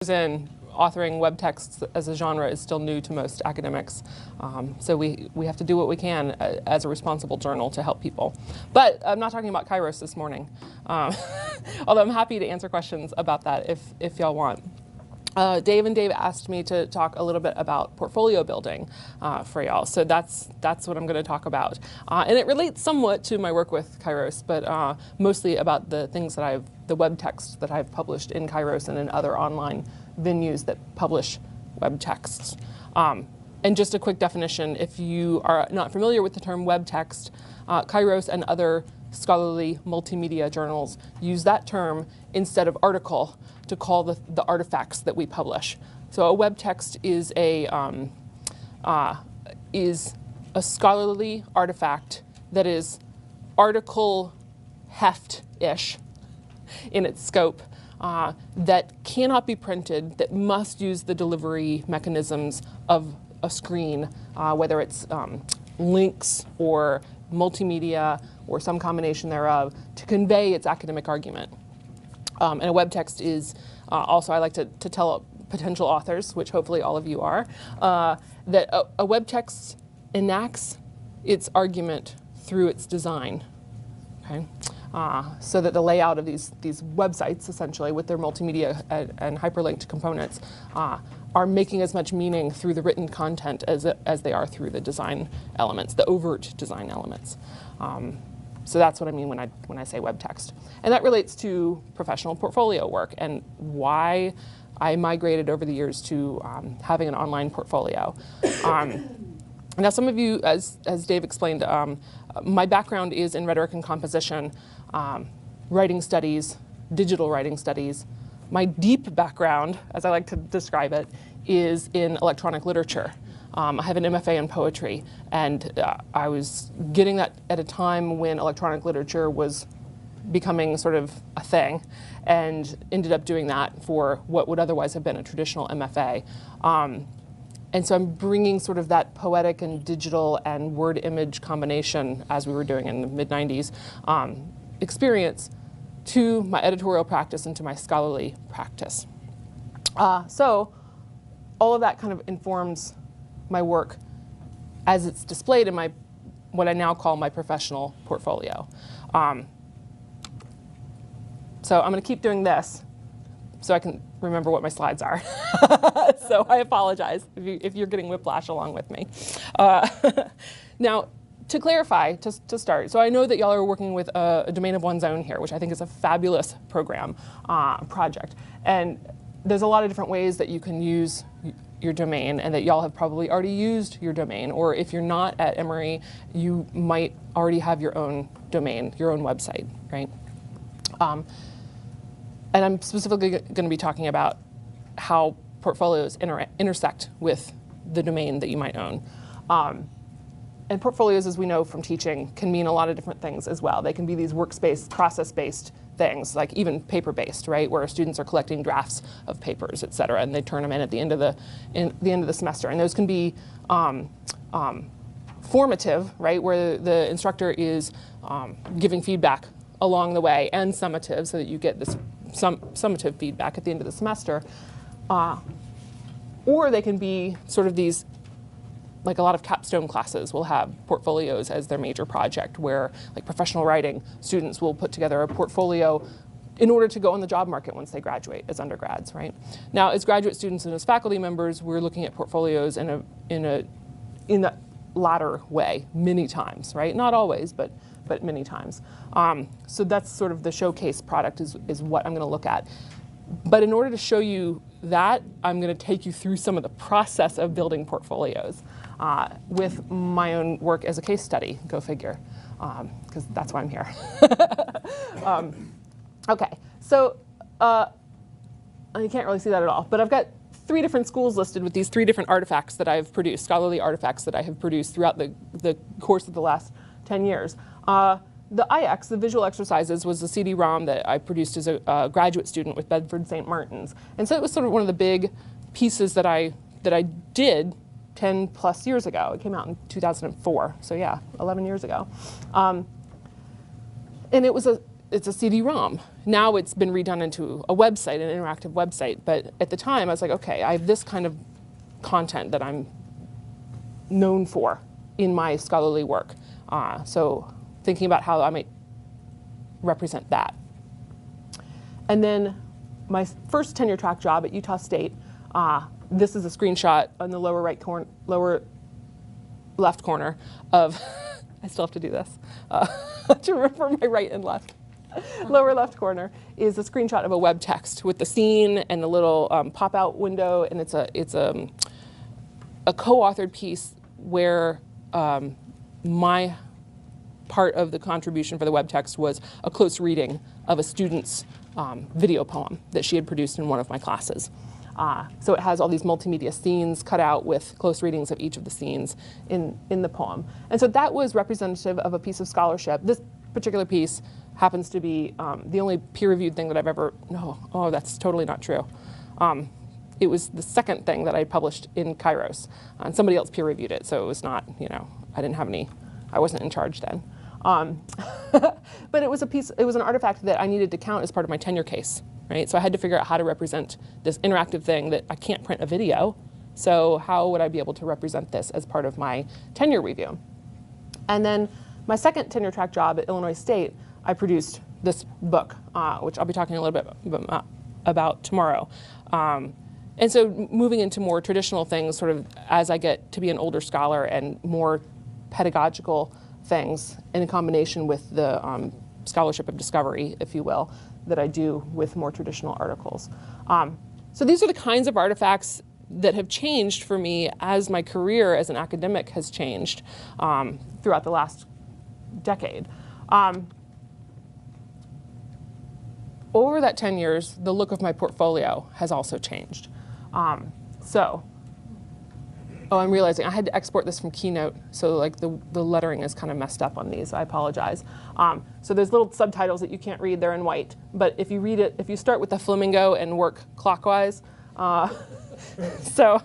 in authoring web texts as a genre is still new to most academics. So we have to do what we can as a responsible journal to help people. But I'm not talking about Kairos this morning, although I'm happy to answer questions about that if y'all want. Dave asked me to talk a little bit about portfolio building for y'all. So that's what I'm going to talk about. And it relates somewhat to my work with Kairos, but mostly about the things that the web texts that I've published in Kairos and in other online venues that publish web texts. And just a quick definition, if you are not familiar with the term web text, Kairos and other scholarly multimedia journals use that term instead of article to call the artifacts that we publish. So a web text is a scholarly artifact that is article heft-ish in its scope, that cannot be printed, that must use the delivery mechanisms of a screen, whether it's links or multimedia or some combination thereof, to convey its academic argument. And a web text is also, I like to tell potential authors, which hopefully all of you are, that a web text enacts its argument through its design. Okay? So that the layout of these websites, essentially, with their multimedia and hyperlinked components, are making as much meaning through the written content as they are through the design elements, the overt design elements. So that's what I mean when I say web text. And that relates to professional portfolio work and why I migrated over the years to having an online portfolio. Now some of you, as Dave explained, my background is in rhetoric and composition, writing studies, digital writing studies. My deep background, as I like to describe it, is in electronic literature. I have an MFA in poetry, and I was getting that at a time when electronic literature was becoming sort of a thing, and ended up doing that for what would otherwise have been a traditional MFA. And so I'm bringing sort of that poetic and digital and word image combination, as we were doing in the mid-90s, experience to my editorial practice and to my scholarly practice. So all of that kind of informs my work as it's displayed in what I now call my professional portfolio. So I'm going to keep doing this so I can remember what my slides are. So I apologize if you're getting whiplash along with me. Now, to clarify, to start, so I know that y'all are working with a domain of one's own here, which I think is a fabulous program, project. And there's a lot of different ways that you can use your domain, and that y'all have probably already used your domain, or if you're not at Emory, you might already have your own domain, your own website, right? And I'm specifically going to be talking about how portfolios intersect with the domain that you might own. And portfolios, as we know from teaching, can mean a lot of different things as well. They can be these workspace, process-based things, like even paper-based, right, where students are collecting drafts of papers, et cetera, and they turn them in at the end of the semester. And those can be formative, right, where the instructor is giving feedback along the way, and summative, so that you get this summative feedback at the end of the semester. Or they can be sort of these, like a lot of capstone classes will have portfolios as their major project, where, like professional writing, students will put together a portfolio in order to go on the job market once they graduate as undergrads, right? Now, as graduate students and as faculty members, we're looking at portfolios in a latter way many times, right? Not always, but many times. So that's sort of the showcase product is what I'm going to look at. But in order to show you that, I'm going to take you through some of the process of building portfolios with my own work as a case study, go figure, because that's why I'm here. Okay, so you can't really see that at all, but I've got 3 different schools listed with these 3 different artifacts that I've produced, scholarly artifacts that I have produced throughout the course of the last 10 years. The IX, the visual exercises, was the CD-ROM that I produced as a graduate student with Bedford St. Martin's. And so it was sort of one of the big pieces that I did 10 plus years ago. It came out in 2004, so yeah, 11 years ago. And it was it's a CD-ROM. Now it's been redone into a website, an interactive website. But at the time, I was like, okay, I have this kind of content that I'm known for in my scholarly work. So thinking about how I might represent that. And then my first tenure track job at Utah State, this is a screenshot on the lower left corner of, I still have to do this, to remember my right and left. Lower left corner is a screenshot of a web text with the scene and the little pop-out window, and it's a co-authored piece where my part of the contribution for the web text was a close reading of a student's video poem that she had produced in one of my classes. So it has all these multimedia scenes cut out with close readings of each of the scenes in the poem. And so that was representative of a piece of scholarship. This particular piece happens to be the only peer-reviewed thing that I've ever, no, oh, that's totally not true. It was the second thing that I published in Kairos, and somebody else peer-reviewed it, so it was not, you know, I didn't have any, I wasn't in charge then. But it was a piece, it was an artifact that I needed to count as part of my tenure case, right? So I had to figure out how to represent this interactive thing that I can't print a video, so how would I be able to represent this as part of my tenure review? And then my second tenure track job at Illinois State, I produced this book, which I'll be talking a little bit about tomorrow. And so moving into more traditional things, sort of as I get to be an older scholar, and more pedagogical things in combination with the scholarship of discovery, if you will, that I do with more traditional articles. So these are the kinds of artifacts that have changed for me as my career as an academic has changed throughout the last decade. Over that 10 years, the look of my portfolio has also changed. Oh, I'm realizing I had to export this from Keynote, so like the lettering is kind of messed up on these. I apologize. So there's little subtitles that you can't read. They're in white. But if you read it, if you start with the flamingo and work clockwise, so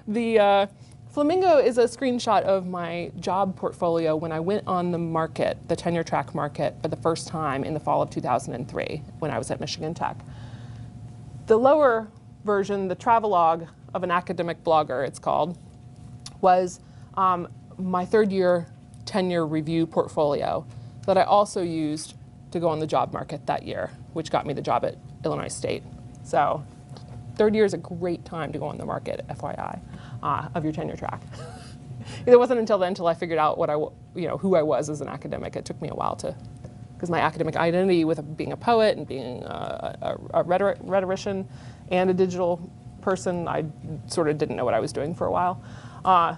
the flamingo is a screenshot of my job portfolio when I went on the market, the tenure track market, for the first time in the fall of 2003 when I was at Michigan Tech. The lower version, the travelogue of an academic blogger, it's called, was my third year tenure review portfolio that I also used to go on the job market that year, which got me the job at Illinois State. So third year is a great time to go on the market, FYI, of your tenure track. It wasn't until I figured out what who I was as an academic. It took me a while to, because my academic identity with being a poet and being a rhetorician and a digital person, I sort of didn't know what I was doing for a while.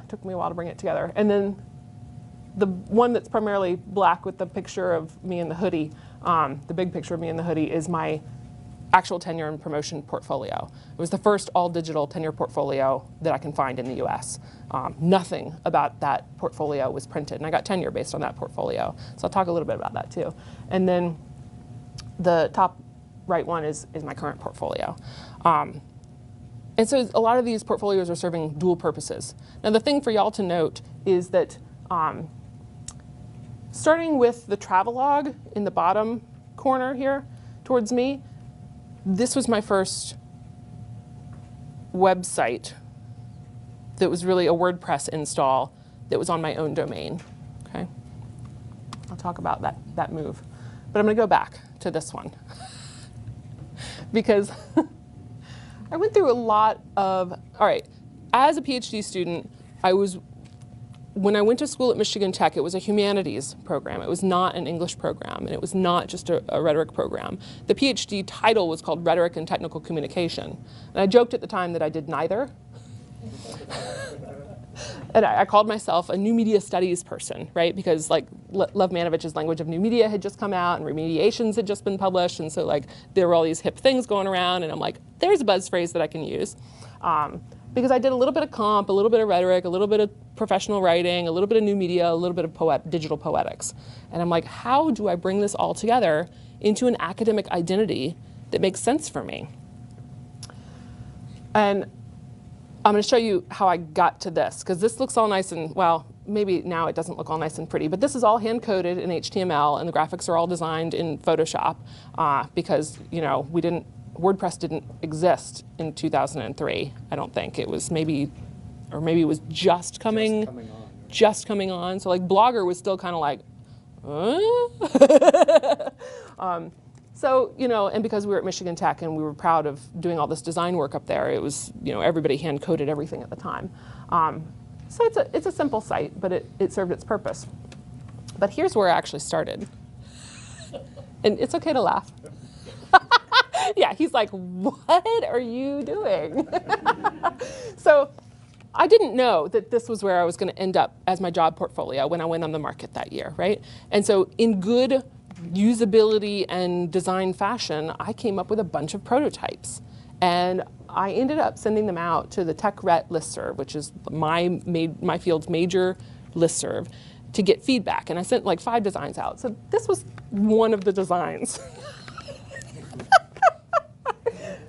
Took me a while to bring it together. And then the one that's primarily black with the picture of me in the hoodie, the big picture of me in the hoodie, is my actual tenure and promotion portfolio. It was the first all-digital tenure portfolio that I can find in the US. Nothing about that portfolio was printed, and I got tenure based on that portfolio. So I'll talk a little bit about that too. And then the top right one is my current portfolio. And so a lot of these portfolios are serving dual purposes. Now the thing for y'all to note is that starting with the travelogue in the bottom corner here towards me, this was my first website that was really a WordPress install that was on my own domain. Okay, I'll talk about that move. But I'm going to go back to this one because I went through a lot of, all right, as a PhD student, when I went to school at Michigan Tech, it was a humanities program. It was not an English program, and it was not just a rhetoric program. The PhD title was called Rhetoric and Technical Communication. And I joked at the time that I did neither. And I called myself a new media studies person, right? Because like Lev Manovich's Language of New Media had just come out, and Remediations had just been published, and so like there were all these hip things going around, and I'm like, there's a buzz phrase that I can use. Because I did a little bit of comp, a little bit of rhetoric, a little bit of professional writing, a little bit of new media, a little bit of digital poetics. And I'm like, how do I bring this all together into an academic identity that makes sense for me? And I'm going to show you how I got to this, because this looks all nice and, well, maybe now it doesn't look all nice and pretty, but this is all hand-coded in HTML, and the graphics are all designed in Photoshop because, you know, WordPress didn't exist in 2003, I don't think. It was maybe it was just coming on. So like Blogger was still kind of like, so, you know, and because we were at Michigan Tech and we were proud of doing all this design work up there, it was, you know, everybody hand-coded everything at the time. So it's a simple site, but it served its purpose. But here's where I actually started. And it's okay to laugh. Yeah, he's like, what are you doing? So I didn't know that this was where I was going to end up as my job portfolio when I went on the market that year, right? And so in good usability and design fashion, I came up with a bunch of prototypes. And I ended up sending them out to the TechRet listserv, which is my field's major listserv, to get feedback. And I sent like 5 designs out. So this was one of the designs.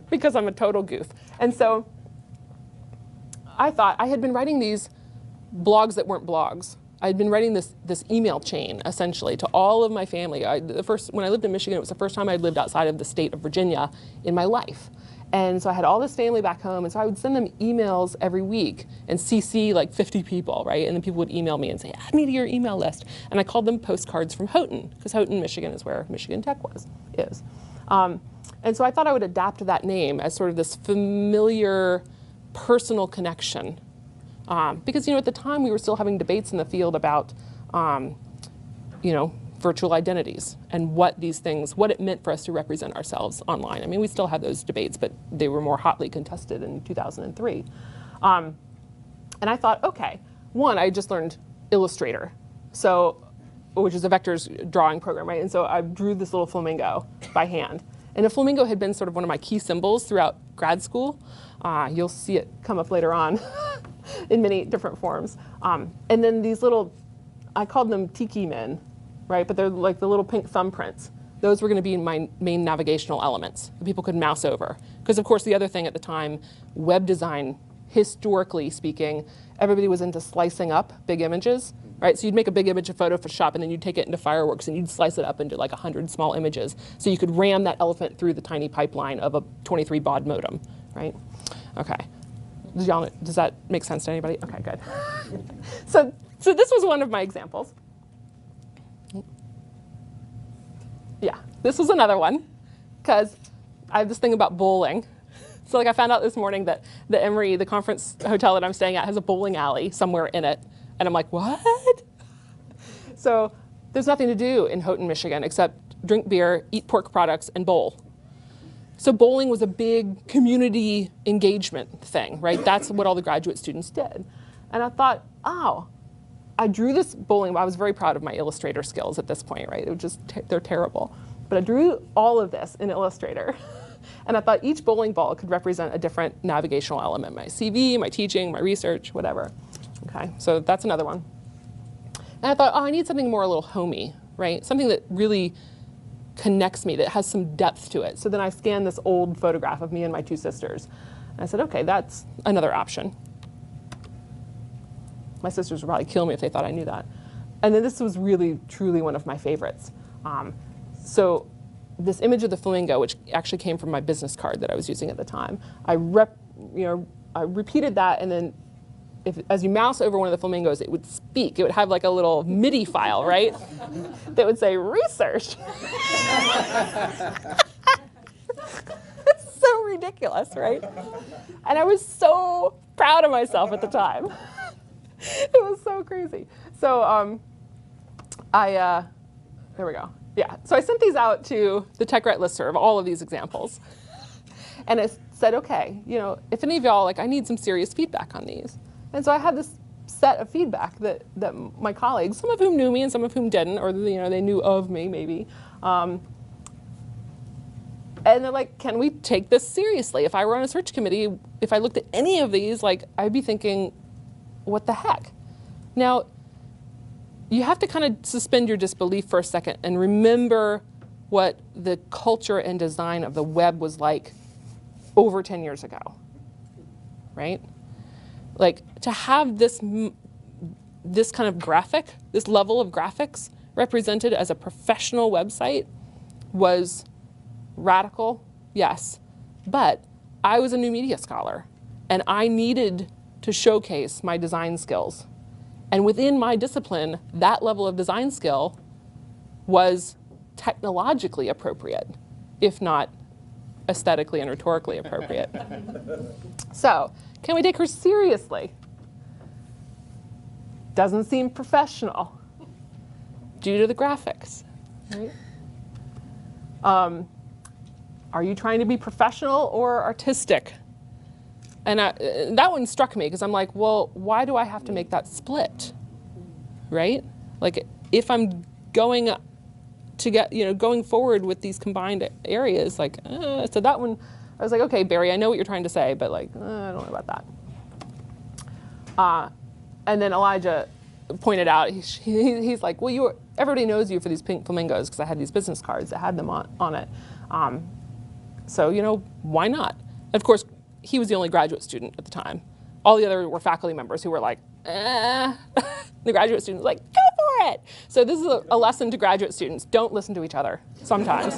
Because I'm a total goof. And so I thought I had been writing these blogs that weren't blogs. I had been writing this email chain, essentially, to all of my family. When I lived in Michigan, it was the first time I'd lived outside of the state of Virginia in my life. And so I had all this family back home, and so I would send them emails every week and CC like 50 people, right? And then people would email me and say, add me to your email list. And I called them postcards from Houghton, because Houghton, Michigan is where Michigan Tech is. And so I thought I would adapt that name as sort of this familiar personal connection. Because, you know, at the time we were still having debates in the field about, you know, virtual identities and what it meant for us to represent ourselves online. I mean, we still had those debates, but they were more hotly contested in 2003. And I thought, okay, one, I just learned Illustrator, which is a vectors drawing program, right? And so I drew this little flamingo by hand. And a flamingo had been sort of one of my key symbols throughout grad school. You'll see it come up later on in many different forms. And then these little, I called them tiki men, right? But they're like the little pink thumbprints. Those were going to be my main navigational elements that people could mouse over. Because of course the other thing at the time, web design, historically speaking, everybody was into slicing up big images, right? So you'd make a big image of Photoshop and then you'd take it into Fireworks and you'd slice it up into like 100 small images. So you could ram that elephant through the tiny pipeline of a 23 baud modem, right? Okay. Does that make sense to anybody? Okay, good. So this was one of my examples. Yeah, this was another one, because I have this thing about bowling. So like I found out this morning that the Emory, the conference hotel that I'm staying at, has a bowling alley somewhere in it. And I'm like, what? So there's nothing to do in Houghton, Michigan, except drink beer, eat pork products, and bowl. So bowling was a big community engagement thing, right? That's what all the graduate students did. And I thought, oh, I drew this bowling. I was very proud of my Illustrator skills at this point, right? It was just, they're terrible. But I drew all of this in Illustrator. And I thought each bowling ball could represent a different navigational element, my CV, my teaching, my research, whatever. Okay, so that's another one. And I thought, oh, I need something more a little homey, right? Something that really connects me, that has some depth to it. So then I scanned this old photograph of me and my 2 sisters. And I said, okay, that's another option. My sisters would probably kill me if they thought I knew that. And then this was really, truly one of my favorites. So this image of the flamingo, which actually came from my business card that I was using at the time, I repeated that, and then as you mouse over one of the flamingos, it would speak. It would have like a little MIDI file, right? That would say, research. It's so ridiculous, right? And I was so proud of myself at the time. It was so crazy. So there we go. Yeah, so I sent these out to the TechRet listserv, all of these examples. And I said, okay, you know, if any of y'all, like, I need some serious feedback on these. And so I had this set of feedback that my colleagues, some of whom knew me and some of whom didn't, or, you know, they knew of me maybe. And they're like, can we take this seriously? If I were on a search committee, if I looked at any of these, like, I'd be thinking, what the heck? Now, you have to kind of suspend your disbelief for a second and remember what the culture and design of the web was like over 10 years ago, right? Like, to have this this kind of graphic, this level of graphics represented as a professional website was radical, yes. But I was a new media scholar, and I needed to showcase my design skills. And within my discipline, that level of design skill was technologically appropriate, if not aesthetically and rhetorically appropriate. So, can we take her seriously? Doesn't seem professional due to the graphics, right? Are you trying to be professional or artistic? And that one struck me because I'm like, well, why do I have to make that split, right? Like, if I'm going to get, going forward with these combined areas, like, so that one, I was like, okay, Barry, I know what you're trying to say, but like, I don't know about that. And then Elijah pointed out, he's like, well, everybody knows you for these pink flamingos because I had these business cards that had them on it. So, why not? And of course, he was the only graduate student at the time. All the other were faculty members who were like, The graduate student was like, go for it. So this is a lesson to graduate students. Don't listen to each other sometimes.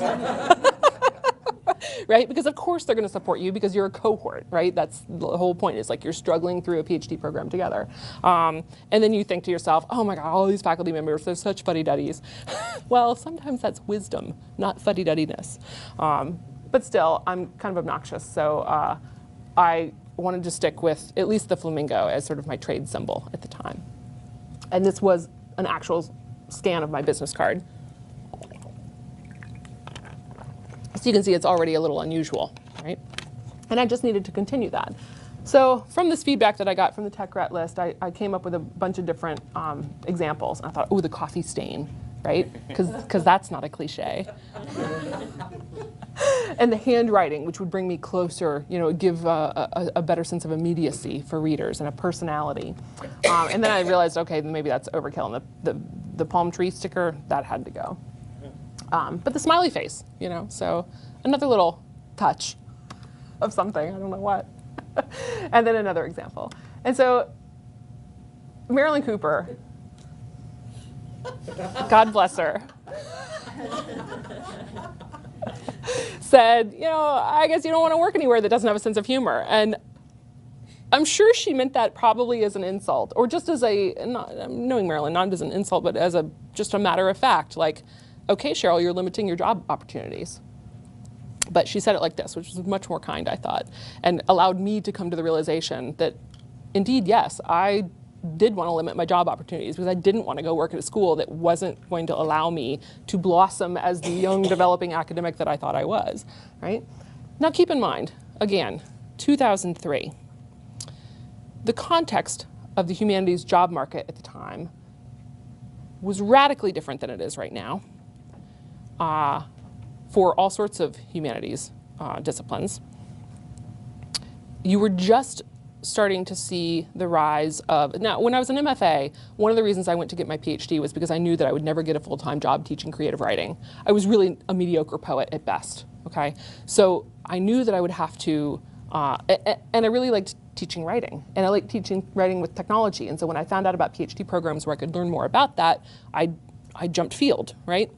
Right? Because of course they're going to support you because you're a cohort, right? That's the whole point, is like you're struggling through a PhD program together. And then you think to yourself, oh my God, all these faculty members, they're such fuddy-duddies. Well, sometimes that's wisdom, not fuddy-duddiness. But still, I'm kind of obnoxious, so I wanted to stick with at least the flamingo as sort of my trade symbol at the time. And this was an actual scan of my business card. So you can see it's already a little unusual, right? And I just needed to continue that. So from this feedback that I got from the tech rat list, I came up with a bunch of different examples. And I thought, oh, the coffee stain, right? Because that's not a cliche. And the handwriting, which would bring me closer, give a better sense of immediacy for readers and a personality. And then I realized, okay, maybe that's overkill. And the palm tree sticker, that had to go. But the smiley face, so another little touch of something, I don't know what. And then another example. And so Marilyn Cooper, God bless her, said, I guess you don't want to work anywhere that doesn't have a sense of humor. And I'm sure she meant that probably as an insult, or just as knowing Marilyn, not as an insult, but as just a matter of fact, like, okay, Cheryl, you're limiting your job opportunities. But she said it like this, which was much more kind, I thought, and allowed me to come to the realization that, indeed, yes, I did want to limit my job opportunities because I didn't want to go work at a school that wasn't going to allow me to blossom as the young, developing academic that I thought I was, right? Now, keep in mind, again, 2003, the context of the humanities job market at the time was radically different than it is right now. For all sorts of humanities disciplines. You were just starting to see the rise of, now when I was an MFA, one of the reasons I went to get my PhD was because I knew that I would never get a full-time job teaching creative writing. I was really a mediocre poet at best, okay? So I knew that I would have to, and I really liked teaching writing, and I liked teaching writing with technology, and so when I found out about PhD programs where I could learn more about that, I jumped field, right?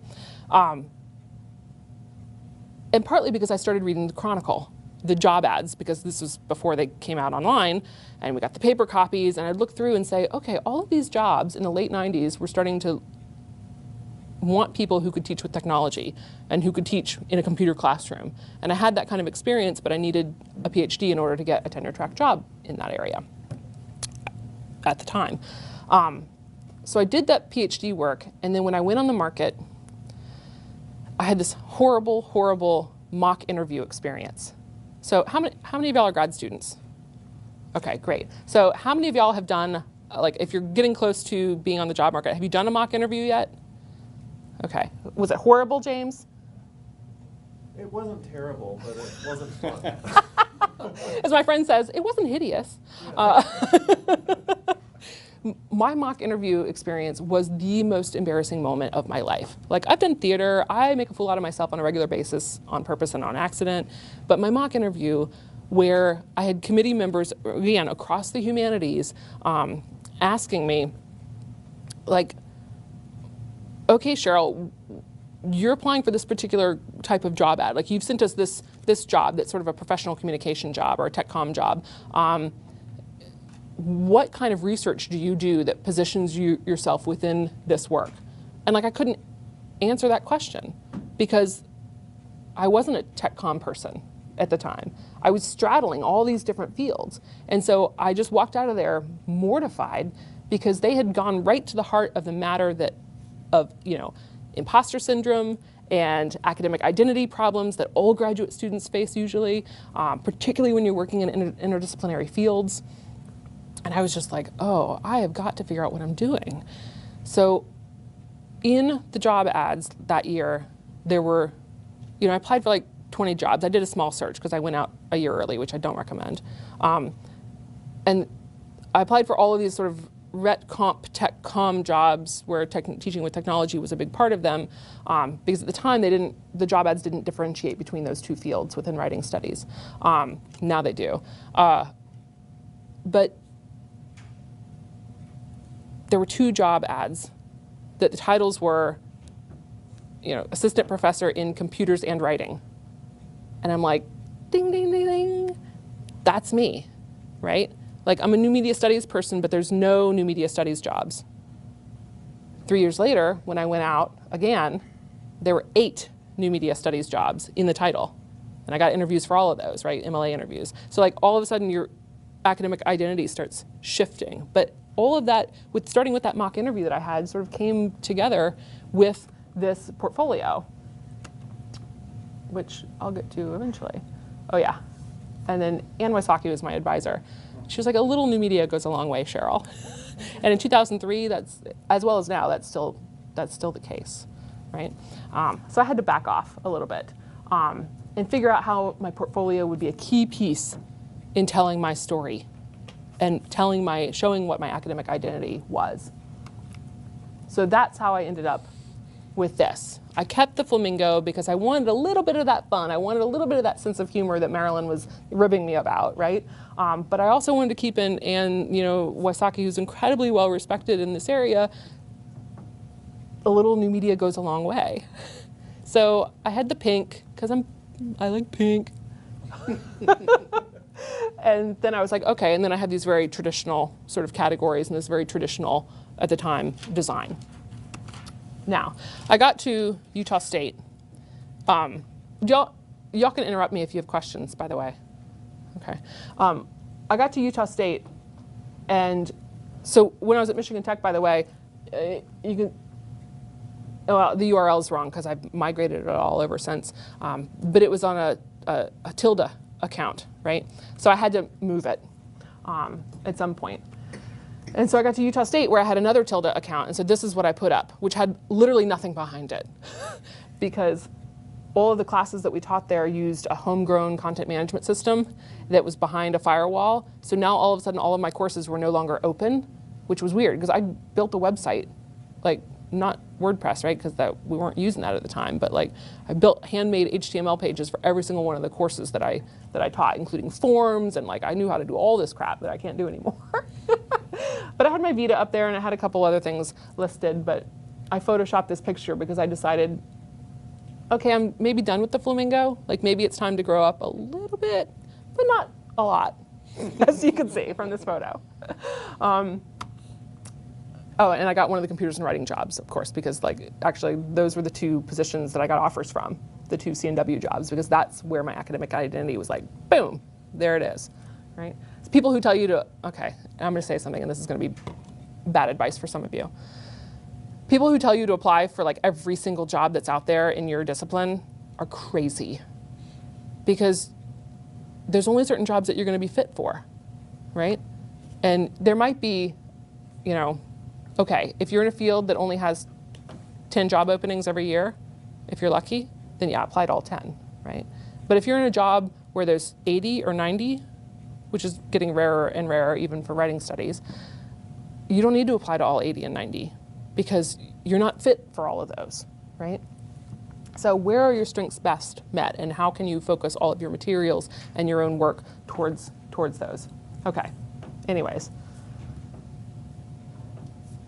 And partly because I started reading the Chronicle, the job ads, because this was before they came out online, and we got the paper copies, and I'd look through and say, okay, all of these jobs in the late 90s were starting to want people who could teach with technology and who could teach in a computer classroom. And I had that kind of experience, but I needed a PhD in order to get a tenure-track job in that area at the time. So I did that PhD work, and then when I went on the market, I had this horrible, horrible mock interview experience. So how many of y'all are grad students? Okay, great. So how many of y'all have done, like if you're getting close to being on the job market, have you done a mock interview yet? Okay. Was it horrible, James? It wasn't terrible, but it wasn't fun. As my friend says, it wasn't hideous. My mock interview experience was the most embarrassing moment of my life. Like, I've done theater, I make a fool out of myself on a regular basis, on purpose and on accident, but my mock interview, where I had committee members, again, across the humanities, asking me, like, okay, Cheryl, you're applying for this particular type of job ad. Like, you've sent us this job that's sort of a professional communication job or a tech comm job. What kind of research do you do that positions yourself within this work? And like, I couldn't answer that question because I wasn't a tech comm person at the time. I was straddling all these different fields. And so I just walked out of there mortified because they had gone right to the heart of the matter of imposter syndrome and academic identity problems that all graduate students face usually, particularly when you're working in interdisciplinary fields. And I was just like, oh, I have got to figure out what I'm doing. So in the job ads that year, there were, I applied for like 20 jobs. I did a small search because I went out a year early, which I don't recommend. And I applied for all of these sort of ret comp tech comm jobs where teaching with technology was a big part of them, because at the time the job ads didn't differentiate between those two fields within writing studies. Now they do. But there were two job ads that the titles were, assistant professor in computers and writing. And I'm like, ding, ding, ding, ding. That's me, right? Like, I'm a new media studies person, but there's no new media studies jobs. 3 years later, when I went out again, there were 8 new media studies jobs in the title. And I got interviews for all of those, right? MLA interviews. So like, all of a sudden your academic identity starts shifting. But all of that, starting with that mock interview that I had, sort of came together with this portfolio, which I'll get to eventually. Oh yeah. And then Ann Wysocki was my advisor. She was like, a little new media goes a long way, Cheryl. And in 2003, that's, as well as now, that's still the case, right? So I had to back off a little bit and figure out how my portfolio would be a key piece in telling my story and showing what my academic identity was. So that's how I ended up with this. I kept the flamingo because I wanted a little bit of that fun. I wanted a little bit of that sense of humor that Marilyn was ribbing me about, right? But I also wanted to keep in Ann, Wysocki, who's incredibly well respected in this area. A little new media goes a long way. So I had the pink because I like pink. And then I was like, okay, and then I had these very traditional sort of categories and this very traditional, at the time, design. Now, I got to Utah State. Y'all can interrupt me if you have questions, by the way. Okay. I got to Utah State, and so when I was at Michigan Tech, by the way, well, the URL is wrong because I've migrated it all over since, but it was on a tilde account, right? So I had to move it at some point. And so I got to Utah State where I had another tilde account, and so this is what I put up, which had literally nothing behind it because all of the classes that we taught there used a homegrown content management system that was behind a firewall. So now all of a sudden all of my courses were no longer open, which was weird because I built a website, like not WordPress, right? Because we weren't using that at the time, but like I built handmade HTML pages for every single one of the courses that I taught, including forms, and like I knew how to do all this crap that I can't do anymore. But I had my Vita up there and I had a couple other things listed, but I photoshopped this picture because I decided, okay, I'm maybe done with the flamingo. Like maybe it's time to grow up a little bit, but not a lot, as you can see from this photo. Oh, and I got one of the computers and writing jobs, of course, because like actually those were the two positions that I got offers from, the two CNW jobs, because that's where my academic identity was like, boom, there it is, right? It's people who tell you to, okay, I'm gonna say something and this is gonna be bad advice for some of you. People who tell you to apply for like every single job that's out there in your discipline are crazy, because there's only certain jobs that you're gonna be fit for, right? And there might be, okay, if you're in a field that only has 10 job openings every year, if you're lucky, then yeah, apply to all 10, right? But if you're in a job where there's 80 or 90, which is getting rarer and rarer even for writing studies, you don't need to apply to all 80 and 90 because you're not fit for all of those, right? So where are your strengths best met, and how can you focus all of your materials and your own work towards those? Okay, anyways.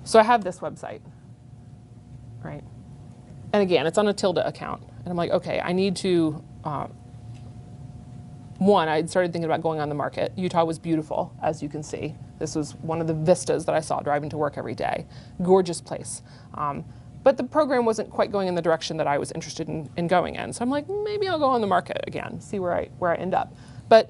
So I have this website, right? And again, it's on a Tilda account. And I'm like, okay, I need to, one, I started thinking about going on the market. Utah was beautiful, as you can see. This was one of the vistas that I saw driving to work every day. Gorgeous place. But the program wasn't quite going in the direction that I was interested in going in. So I'm like, maybe I'll go on the market again, see where I end up. But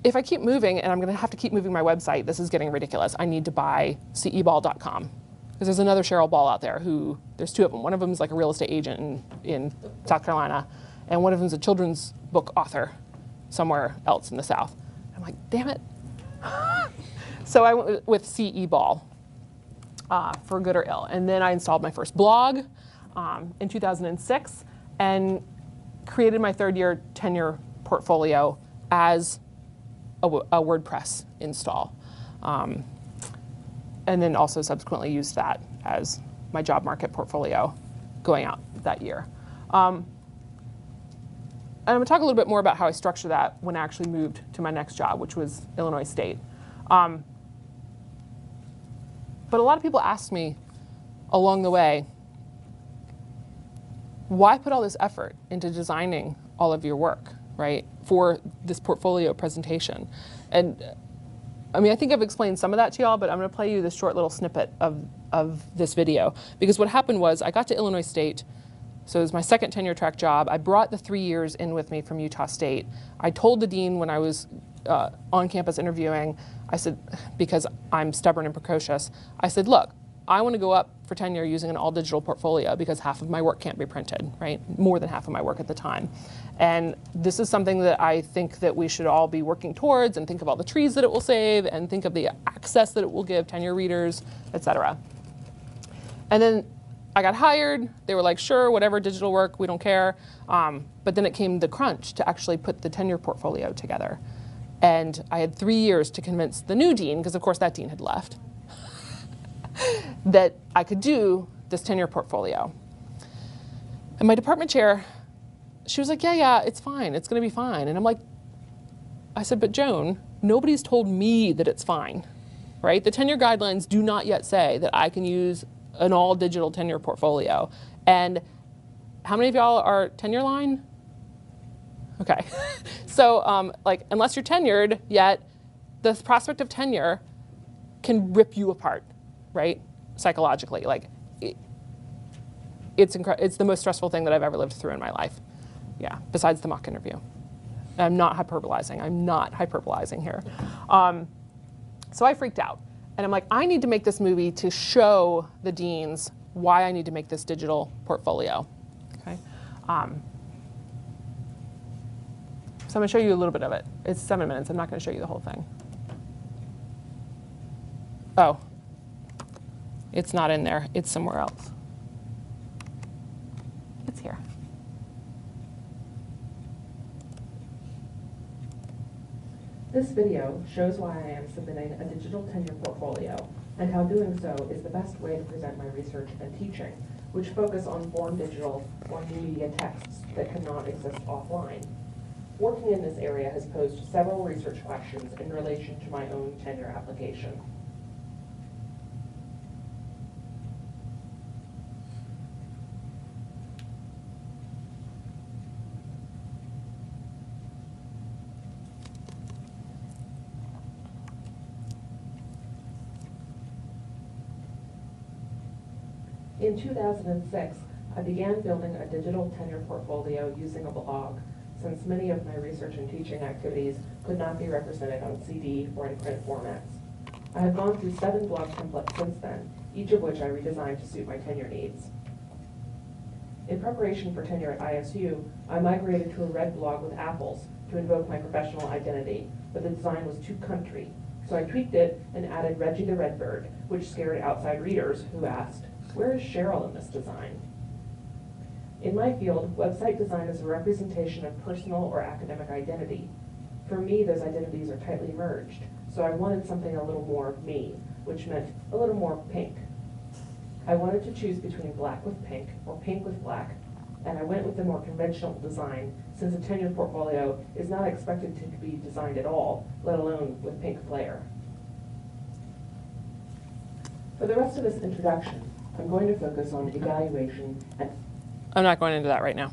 if I keep moving, and I'm going to have to keep moving my website, this is getting ridiculous. I need to buy ceball.com. Because there's another Cheryl Ball out there there's two of them. One of them is like a real estate agent in South Carolina, and one of them is a children's book author somewhere else in the South. I'm like, damn it. So I went with CE Ball for good or ill. And then I installed my first blog in 2006 and created my third year tenure portfolio as a WordPress install. And then also subsequently used that as my job market portfolio going out that year. And I'm going to talk a little bit more about how I structured that when I actually moved to my next job, which was Illinois State. But a lot of people ask me along the way, why put all this effort into designing all of your work, right, for this portfolio presentation? And I mean, I think I've explained some of that to y'all, but I'm going to play you this short little snippet of this video. Because what happened was I got to Illinois State, so it was my second tenure track job. I brought the 3 years in with me from Utah State. I told the dean when I was on campus interviewing, I said, because I'm stubborn and precocious, I said, look, I want to go up for tenure using an all-digital portfolio because half of my work can't be printed, right? More than half of my work at the time. And this is something that I think that we should all be working towards, and think of all the trees that it will save, and think of the access that it will give tenure readers, et cetera. And then I got hired. They were like, sure, whatever, digital work, we don't care. But then it came the crunch to actually put the tenure portfolio together. And I had 3 years to convince the new dean, because of course that dean had left, that I could do this tenure portfolio. And my department chair, she was like, yeah, it's fine. It's going to be fine. And I'm like, I said, but Joan, nobody's told me that it's fine, right? The tenure guidelines do not yet say that I can use an all digital tenure portfolio. And how many of y'all are tenure line? Okay. So like, unless you're tenured yet, the prospect of tenure can rip you apart, right? Psychologically. Like, it's the most stressful thing that I've ever lived through in my life. Yeah, besides the mock interview. I'm not hyperbolizing. I'm not hyperbolizing here. So I freaked out. And I'm like, I need to make this movie to show the deans why I need to make this digital portfolio. Okay. So I'm going to show you a little bit of it. It's 7 minutes. I'm not going to show you the whole thing. Oh, it's not in there. It's somewhere else. It's here. This video shows why I am submitting a digital tenure portfolio and how doing so is the best way to present my research and teaching, which focus on born digital or new media texts that cannot exist offline. Working in this area has posed several research questions in relation to my own tenure application. In 2006, I began building a digital tenure portfolio using a blog, since many of my research and teaching activities could not be represented on CD or in print formats. I have gone through 7 blog templates since then, each of which I redesigned to suit my tenure needs. In preparation for tenure at ISU, I migrated to a red blog with apples to invoke my professional identity, but the design was too country, so I tweaked it and added Reggie the Redbird, which scared outside readers who asked, "Where is Cheryl in this design?" In my field, website design is a representation of personal or academic identity. For me, those identities are tightly merged, so I wanted something a little more me, which meant a little more pink. I wanted to choose between black with pink or pink with black, and I went with the more conventional design since a tenure portfolio is not expected to be designed at all, let alone with pink flair. For the rest of this introduction, I'm going to focus on evaluation and... I'm not going into that right now.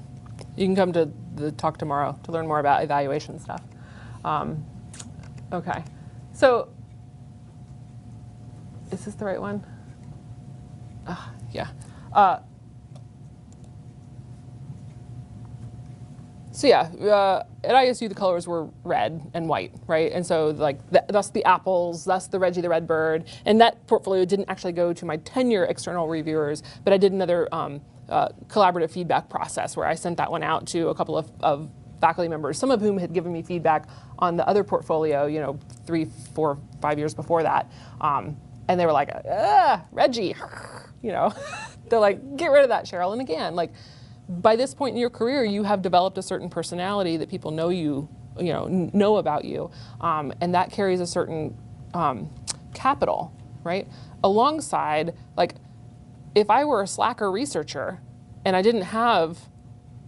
You can come to the talk tomorrow to learn more about evaluation stuff. Okay, so is this the right one? Yeah. So yeah, at ISU the colors were red and white, right? And so like thus the apples, thus the Reggie the Redbird, and that portfolio didn't actually go to my tenure external reviewers, but I did another collaborative feedback process where I sent that one out to a couple of faculty members, some of whom had given me feedback on the other portfolio, 3, 4, 5 years before that. And they were like, Reggie, they're like, get rid of that, Cheryl. And again, like by this point in your career, you have developed a certain personality that people know about you. And that carries a certain capital, right? Alongside, like, if I were a slacker researcher and I didn't have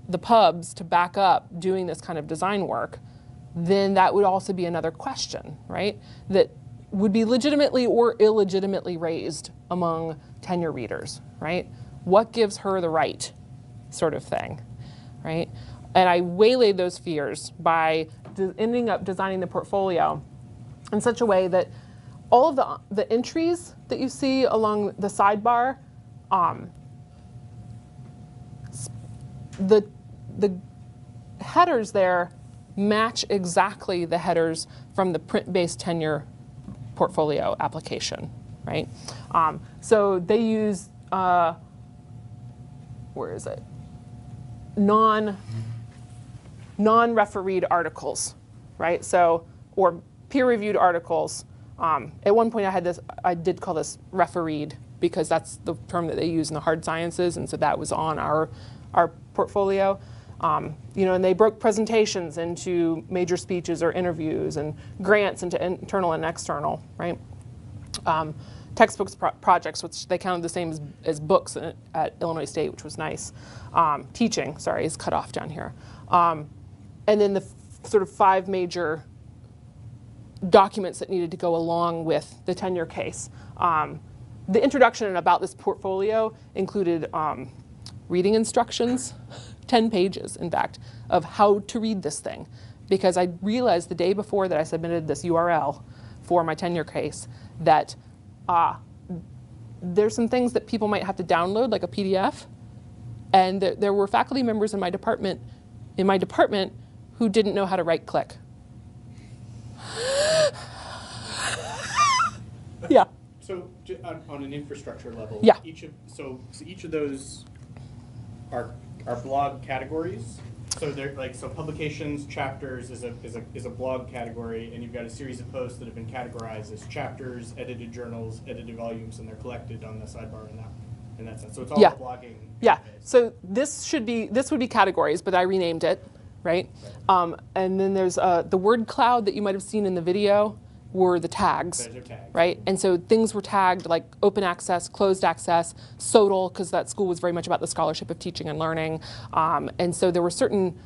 the pubs to back up doing this kind of design work, then that would also be another question, right? That would be legitimately or illegitimately raised among tenure readers, right? What gives her the right, sort of thing, right? And I waylaid those fears by ending up designing the portfolio in such a way that all of the entries that you see along the sidebar, the headers there match exactly the headers from the print-based tenure portfolio application, right? So they use, where is it? Non-refereed articles, right? So, or peer-reviewed articles. At one point I did call this refereed because that's the term that they use in the hard sciences, and so that was on our portfolio. And they broke presentations into major speeches or interviews and grants into internal and external, right? Textbooks projects, which they counted the same as books at Illinois State, which was nice. Teaching, sorry, is cut off down here. And then the sort of 5 major documents that needed to go along with the tenure case. The introduction and about this portfolio included reading instructions, 10 pages, in fact, of how to read this thing. Because I realized the day before that I submitted this URL for my tenure case that there's some things that people might have to download, like a PDF. And there were faculty members in my department who didn't know how to right-click. Yeah. So on an infrastructure level, yeah. each of those are blog categories. So they're so publications, chapters is a blog category, and you've got a series of posts that have been categorized as chapters, edited journals, edited volumes, and they're collected on the sidebar in that sense. So it's all blogging. Yeah. So this would be categories, but I renamed it, right? And then there's the word cloud that you might have seen in the video were the tags, right? And so things were tagged like open access, closed access, SOTL, because that school was very much about the scholarship of teaching and learning. And so there were certain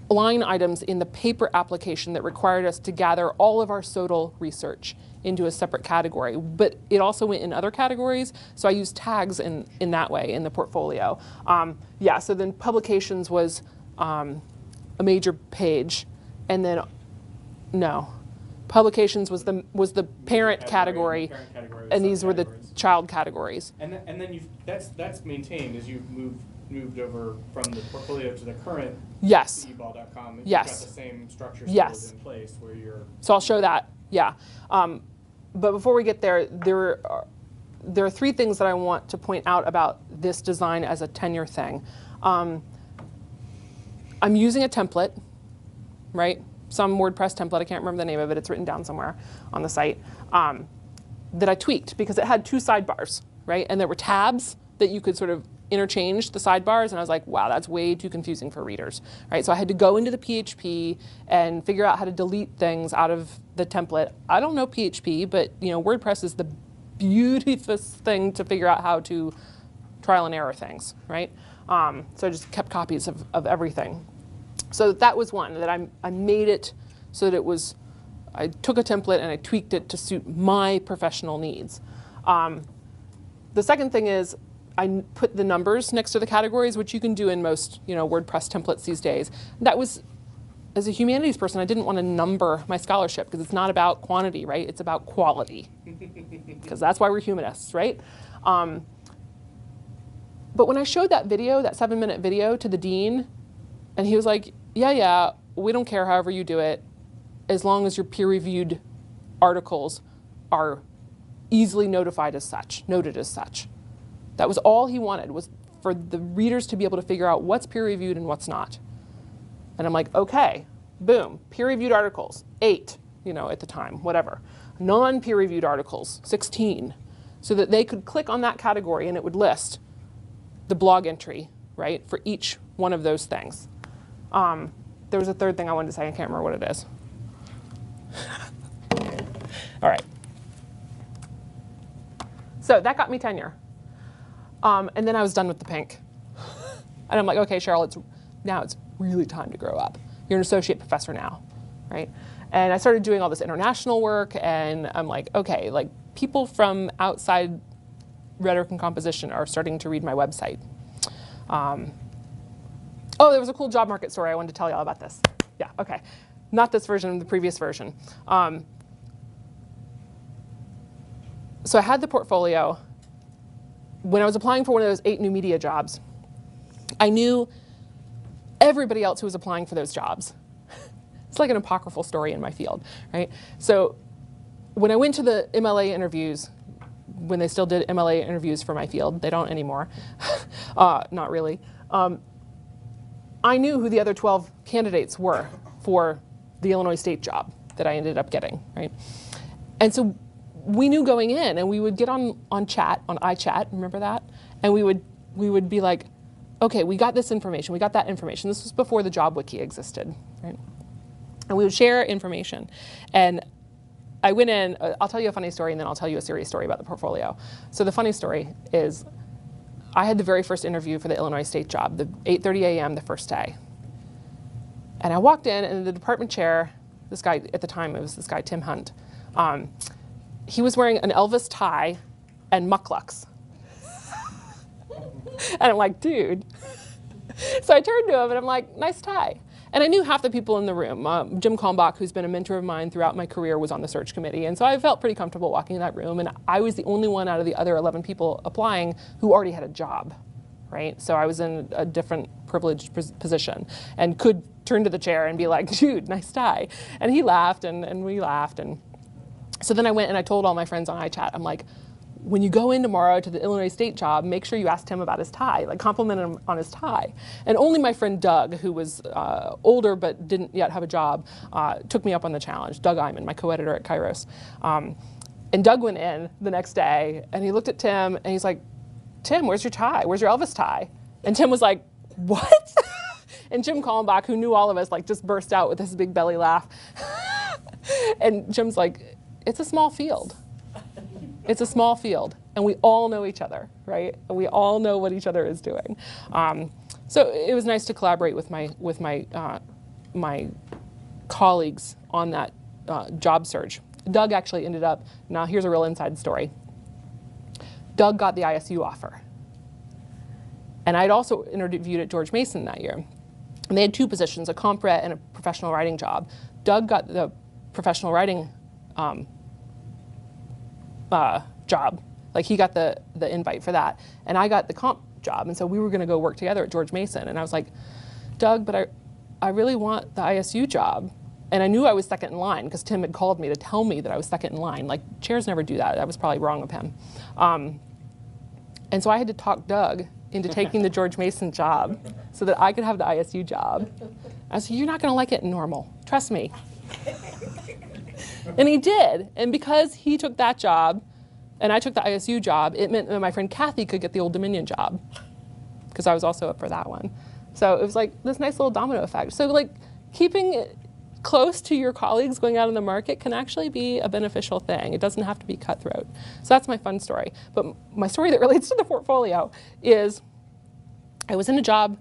line items in the paper application that required us to gather all of our SOTL research into a separate category. But it also went in other categories, so I used tags in that way in the portfolio. So then publications was a major page, and then publications was the parent category, and these were the child categories. And then that's maintained as you've moved over from the portfolio to the current eball.com. Yes. You've got the same structure still in place where you're. So I'll show that. Yeah. But before we get there, there are 3 things that I want to point out about this design as a tenure thing. I'm using a template, right? Some WordPress template, I can't remember the name of it, it's written down somewhere on the site, that I tweaked because it had 2 sidebars, right? And there were tabs that you could sort of interchange the sidebars, and I was like, wow, that's way too confusing for readers, right? So I had to go into the PHP and figure out how to delete things out of the template. I don't know PHP, but WordPress is the beautiful thing to figure out how to trial and error things, right? So I just kept copies of everything. So that was one, that I made it so that it was I took a template and I tweaked it to suit my professional needs. The second thing is I put the numbers next to the categories, which you can do in most WordPress templates these days. That was, as a humanities person, I didn't want to number my scholarship because it's not about quantity, right? It's about quality, because that's why we're humanists, right? But when I showed that video, that 7-minute video to the dean, and he was like, yeah, we don't care however you do it, as long as your peer-reviewed articles are easily noted as such. That was all he wanted, was for the readers to be able to figure out what's peer-reviewed and what's not. And I'm like, okay, boom, peer-reviewed articles, 8, at the time, whatever. Non-peer-reviewed articles, 16, so that they could click on that category and it would list the blog entry, right, for each one of those things. There was a third thing I wanted to say, I can't remember what it is. All right. So that got me tenure. And then I was done with the pink. And I'm like, okay, Cheryl, now it's really time to grow up. You're an associate professor now, right? And I started doing all this international work, and I'm like, okay, like people from outside rhetoric and composition are starting to read my website. Oh, there was a cool job market story I wanted to tell you all about this. Yeah, okay. Not this version, the previous version. So I had the portfolio. When I was applying for one of those 8 new media jobs, I knew everybody else who was applying for those jobs. It's like an apocryphal story in my field, right? So when I went to the MLA interviews, when they still did MLA interviews for my field, they don't anymore, not really, I knew who the other 12 candidates were for the Illinois State job that I ended up getting, right? And so we knew going in, and we would get on chat, on iChat, remember that? And we would be like, okay, we got this information, we got that information. This was before the job wiki existed, right? And we would share information. And I went in, I'll tell you a funny story, and then I'll tell you a serious story about the portfolio. So the funny story is, I had the very first interview for the Illinois State job, the 8:30 a.m. the first day. And I walked in, and the department chair, this guy, at the time, it was this guy, Tim Hunt, he was wearing an Elvis tie and mucklucks. And I'm like, dude. So I turned to him, and I'm like, nice tie. And I knew half the people in the room. Jim Kalmbach, who's been a mentor of mine throughout my career, was on the search committee. And so I felt pretty comfortable walking in that room. And I was the only one out of the other 11 people applying who already had a job, right? So I was in a different privileged position and could turn to the chair and be like, dude, nice tie. And he laughed, and we laughed. And so then I went and I told all my friends on iChat, I'm like, when you go in tomorrow to the Illinois State job, make sure you ask Tim about his tie, like compliment him on his tie. And only my friend Doug, who was older but didn't yet have a job, took me up on the challenge. Doug Iman, my co-editor at Kairos. And Doug went in the next day, and he looked at Tim, and he's like, Tim, where's your tie? Where's your Elvis tie? And Tim was like, what? And Jim Kalmbach, who knew all of us, like just burst out with this big belly laugh. And Jim's like, it's a small field. It's a small field, and we all know each other, right? And we all know what each other is doing. So it was nice to collaborate with my colleagues on that job search. Doug actually ended up, now here's a real inside story. Doug got the ISU offer. And I'd also interviewed at George Mason that year. And they had 2 positions, a comp rep and a professional writing job. Doug got the professional writing job. Like he got the invite for that. And I got the comp job. And so we were going to go work together at George Mason. And I was like, Doug, but I really want the ISU job. And I knew I was second in line because Tim had called me to tell me that I was second in line. Like chairs never do that. That was probably wrong of him. And so I had to talk Doug into taking the George Mason job so that I could have the ISU job. I said, you're not going to like it in normal. Trust me. And he did. And because he took that job and I took the ISU job, it meant that my friend Kathy could get the Old Dominion job because I was also up for that one. So it was like this nice little domino effect. So like keeping it close to your colleagues going out in the market can actually be a beneficial thing. It doesn't have to be cutthroat. So that's my fun story. But my story that relates to the portfolio is I was in a job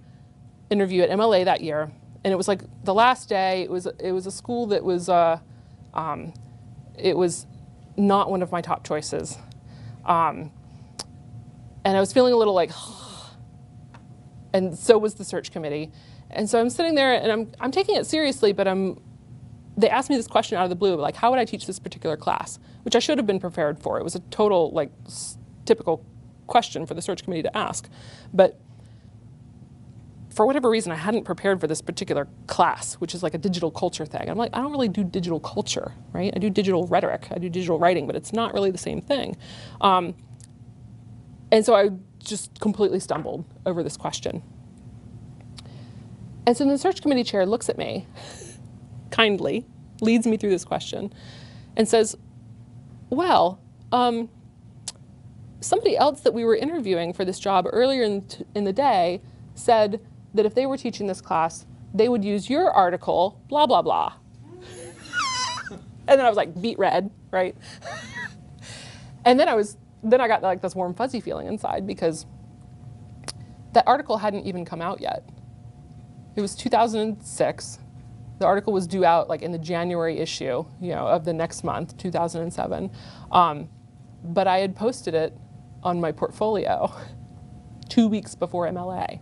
interview at MLA that year, and it was like the last day. It was a school that was It was not one of my top choices. And I was feeling a little like, and so was the search committee. And so I'm sitting there and I'm taking it seriously, but they asked me this question out of the blue, like, how would I teach this particular class? Which I should have been prepared for. It was a total, like, typical question for the search committee to ask. But for whatever reason, I hadn't prepared for this particular class, which is like a digital culture thing. I'm like, I don't really do digital culture, right? I do digital rhetoric, I do digital writing, but it's not really the same thing. And so I just completely stumbled over this question. And so the search committee chair looks at me, kindly, leads me through this question, and says, well, somebody else that we were interviewing for this job earlier in the day said that if they were teaching this class, they would use your article, blah, blah, blah. And then I was like, beet red, right? And then I got like this warm fuzzy feeling inside because that article hadn't even come out yet. It was 2006. The article was due out like in the January issue, of the next month, 2007. But I had posted it on my portfolio 2 weeks before MLA.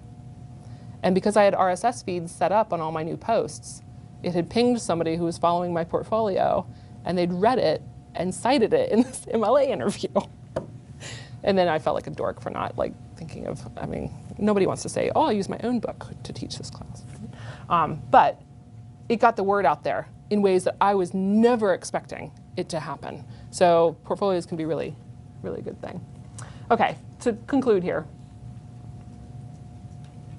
And because I had RSS feeds set up on all my new posts, it had pinged somebody who was following my portfolio, and they'd read it and cited it in this MLA interview. And then I felt like a dork for not like thinking of, nobody wants to say, oh, I use my own book to teach this class. But it got the word out there in ways that I was never expecting it to happen. So portfolios can be really, really good thing. Okay, to conclude here,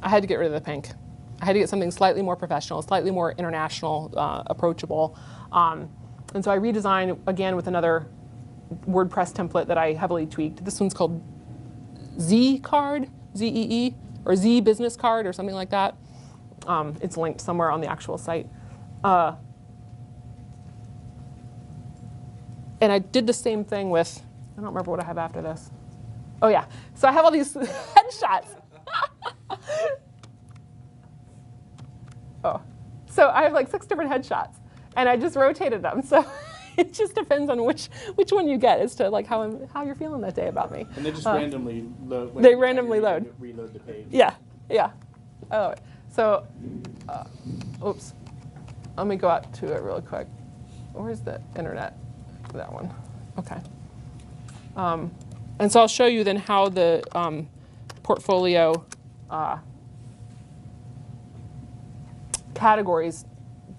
I had to get rid of the pink. I had to get something slightly more professional, slightly more international, approachable. And so I redesigned, again, with another WordPress template that I heavily tweaked. This one's called Z Card, Z-E-E, or Z Business Card, or something like that. It's linked somewhere on the actual site. And I did the same thing with, I don't remember what I have after this. Oh yeah, so I have all these headshots. Oh, so I have like 6 different headshots, and I just rotated them. So it just depends on which one you get as to like how you're feeling that day about me. And they just randomly load. They randomly load. Reload the page. Yeah, yeah. Oh, so, oops. Let me go out to it really quick. Where's the internet? That one. Okay. And so I'll show you then how the portfolio categories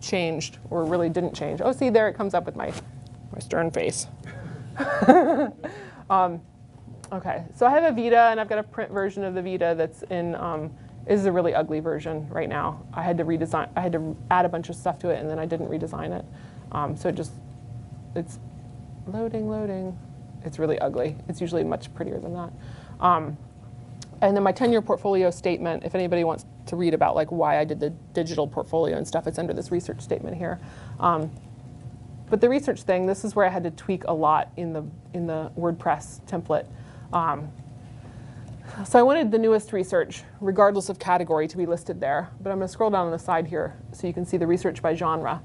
changed, or really didn't change. Oh, see, there it comes up with my stern face. Okay, so I have a Vita, and I've got a print version of the Vita that's in, this is a really ugly version right now. I had to add a bunch of stuff to it, and then I didn't redesign it. So it's loading. It's really ugly. It's usually much prettier than that. And then my 10-year portfolio statement, if anybody wants to read about like why I did the digital portfolio and stuff, it's under this research statement here. But the research thing, this is where I had to tweak a lot in the WordPress template. So I wanted the newest research, regardless of category, to be listed there. But I'm going to scroll down on the side here so you can see the research by genre.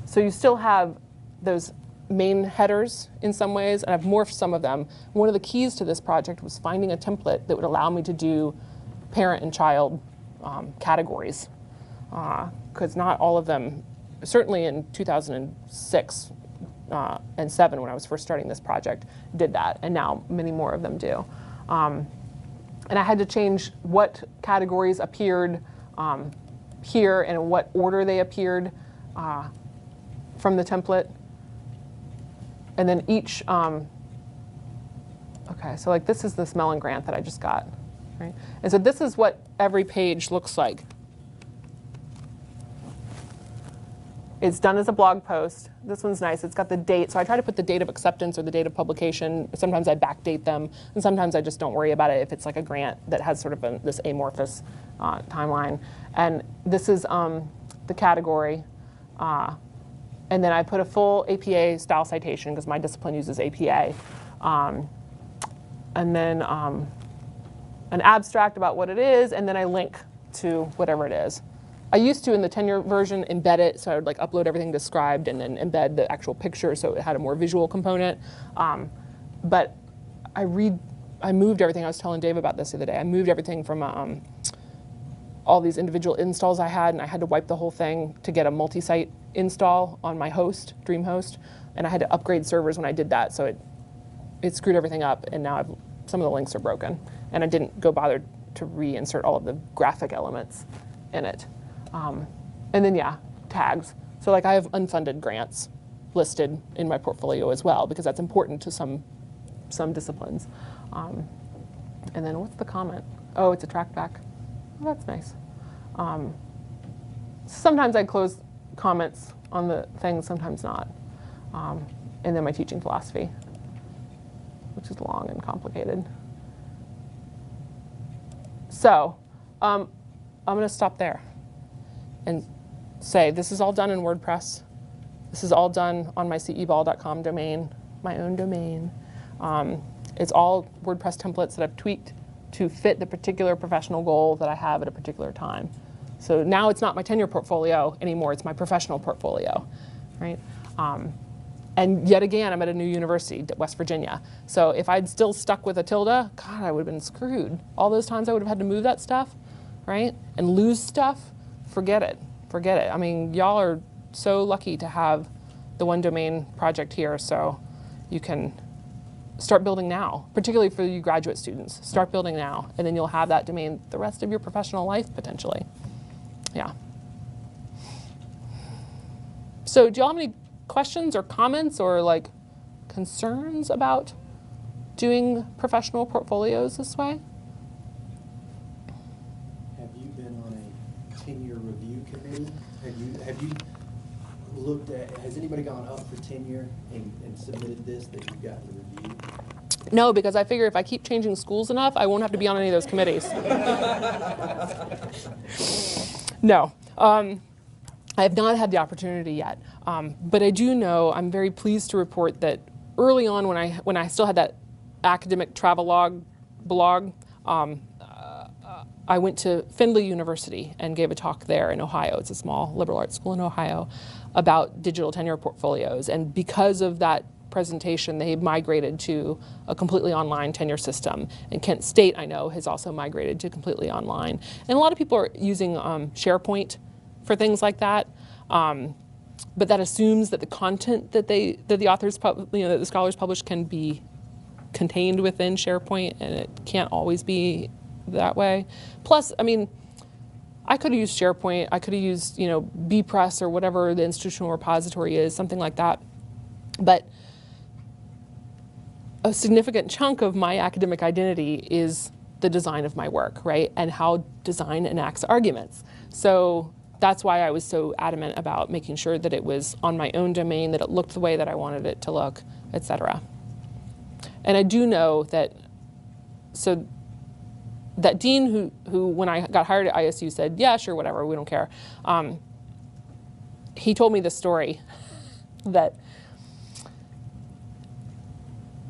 So you still have those main headers in some ways, and I've morphed some of them. One of the keys to this project was finding a template that would allow me to do parent and child categories, because not all of them, certainly in 2006 and 7 when I was first starting this project, did that, and now many more of them do. And I had to change what categories appeared here and in what order they appeared from the template. And then each, okay, so like this is this Mellon grant that I just got, right? And so this is what every page looks like. It's done as a blog post. This one's nice. It's got the date. So I try to put the date of acceptance or the date of publication. Sometimes I backdate them, and sometimes I just don't worry about it if it's like a grant that has sort of this amorphous timeline. And this is the category. And then I put a full APA style citation because my discipline uses APA. And then an abstract about what it is, and then I link to whatever it is. I used to, in the tenure version, embed it, so I would like upload everything described and then embed the actual picture so it had a more visual component. But I moved everything. I was telling Dave about this the other day. I moved everything from all these individual installs I had, and I had to wipe the whole thing to get a multi-site install on my host, DreamHost, and I had to upgrade servers when I did that, so it screwed everything up, and now some of the links are broken, and I didn't go bother to reinsert all of the graphic elements in it. And then, yeah, tags. So like I have unfunded grants listed in my portfolio as well, because that's important to some disciplines. And then what's the comment? Oh, it's a trackback. Well, that's nice. Sometimes I close comments on the things, sometimes not. And then my teaching philosophy, which is long and complicated. So I'm going to stop there and say this is all done in WordPress. This is all done on my ceball.com domain, my own domain. It's all WordPress templates that I've tweaked to fit the particular professional goal that I have at a particular time. So now it's not my tenure portfolio anymore, it's my professional portfolio, right? And yet again, I'm at a new university, West Virginia. So if I'd still stuck with a tilde, God, I would have been screwed. All those times I would have had to move that stuff, right? And lose stuff, forget it, forget it. I mean, y'all are so lucky to have the one domain project here, so you can start building now, particularly for you graduate students. Start building now, and then you'll have that domain the rest of your professional life, potentially. Yeah. So do y'all have any questions or comments or like concerns about doing professional portfolios this way? Have you been on a tenure review committee? Have you looked at, has anybody gone up for tenure and submitted this that you've got to review? No, because I figure if I keep changing schools enough, I won't have to be on any of those committees. No. I have not had the opportunity yet, but I do know, I'm very pleased to report that early on when I still had that academic travelogue blog, I went to Findlay University and gave a talk there in Ohio. It's a small liberal arts school in Ohio about digital tenure portfolios. And because of that presentation, they migrated to a completely online tenure system. And Kent State, I know, has also migrated to completely online. And a lot of people are using SharePoint for things like that. But that assumes that the content that the authors, that the scholars publish can be contained within SharePoint, and it can't always be that way. Plus, I mean, I could have used SharePoint. I could have used, bpress or whatever the institutional repository is, something like that. But a significant chunk of my academic identity is the design of my work, right? And how design enacts arguments. So that's why I was so adamant about making sure that it was on my own domain, that it looked the way that I wanted it to look, etc. And I do know that, so that dean who when I got hired at ISU said, yeah, sure, whatever, we don't care. He told me this story that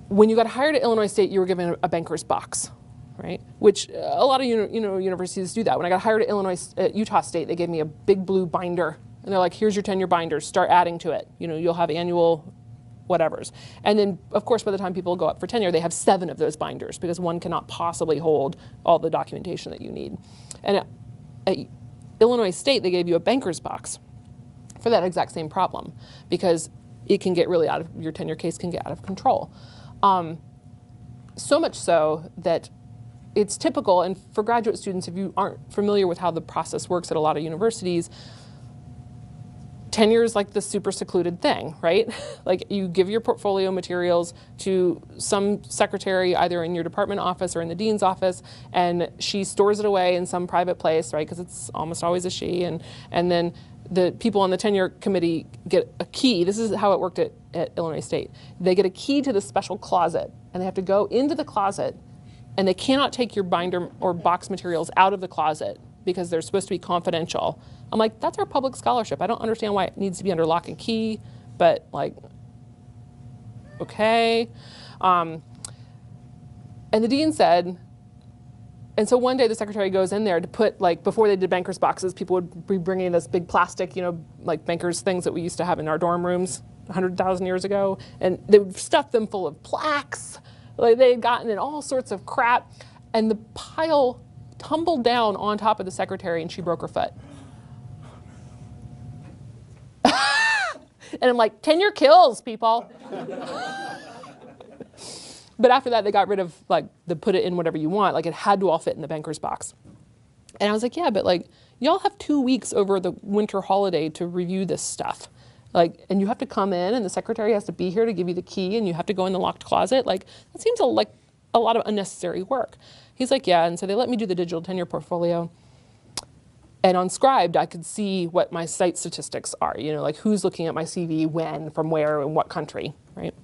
when you got hired at Illinois State, you were given a banker's box, right? Which a lot of universities do that. When I got hired at Utah State, they gave me a big blue binder, and they're like, "Here's your tenure binder. Start adding to it. You'll have annual whatevers." And then, of course, by the time people go up for tenure, they have 7 of those binders because one cannot possibly hold all the documentation that you need. And at Illinois State, they gave you a banker's box for that exact same problem because it can get really your tenure case can get out of control. So much so that it's typical, and for graduate students, if you aren't familiar with how the process works at a lot of universities, tenure is like the super secluded thing, right? Like you give your portfolio materials to some secretary either in your department office or in the dean's office, and she stores it away in some private place, right? Because it's almost always a she, and then the people on the tenure committee get a key. This is how it worked at Illinois State. They get a key to the special closet, and they have to go into the closet, and they cannot take your binder or box materials out of the closet because they're supposed to be confidential. I'm like, that's our public scholarship. I don't understand why it needs to be under lock and key, but like, okay. And the dean said, And so one day the secretary goes in there to put, like, before they did bankers boxes, people would be bringing this big plastic, you know, like bankers things that we used to have in our dorm rooms 100,000 years ago. And they would stuff them full of plaques. Like, they had gotten in all sorts of crap. And the pile tumbled down on top of the secretary and she broke her foot. And I'm like, tenure kills, people. But after that, they got rid of, like, the put it in whatever you want. Like, it had to all fit in the banker's box. And I was like, yeah, but, like, y'all have 2 weeks over the winter holiday to review this stuff. Like, and you have to come in, and the secretary has to be here to give you the key, and you have to go in the locked closet. Like, that seems like a lot of unnecessary work. He's like, yeah. And so they let me do the digital tenure portfolio. And on Scribed, I could see what my site statistics are, you know, like who's looking at my CV, when, from where, and what country, right?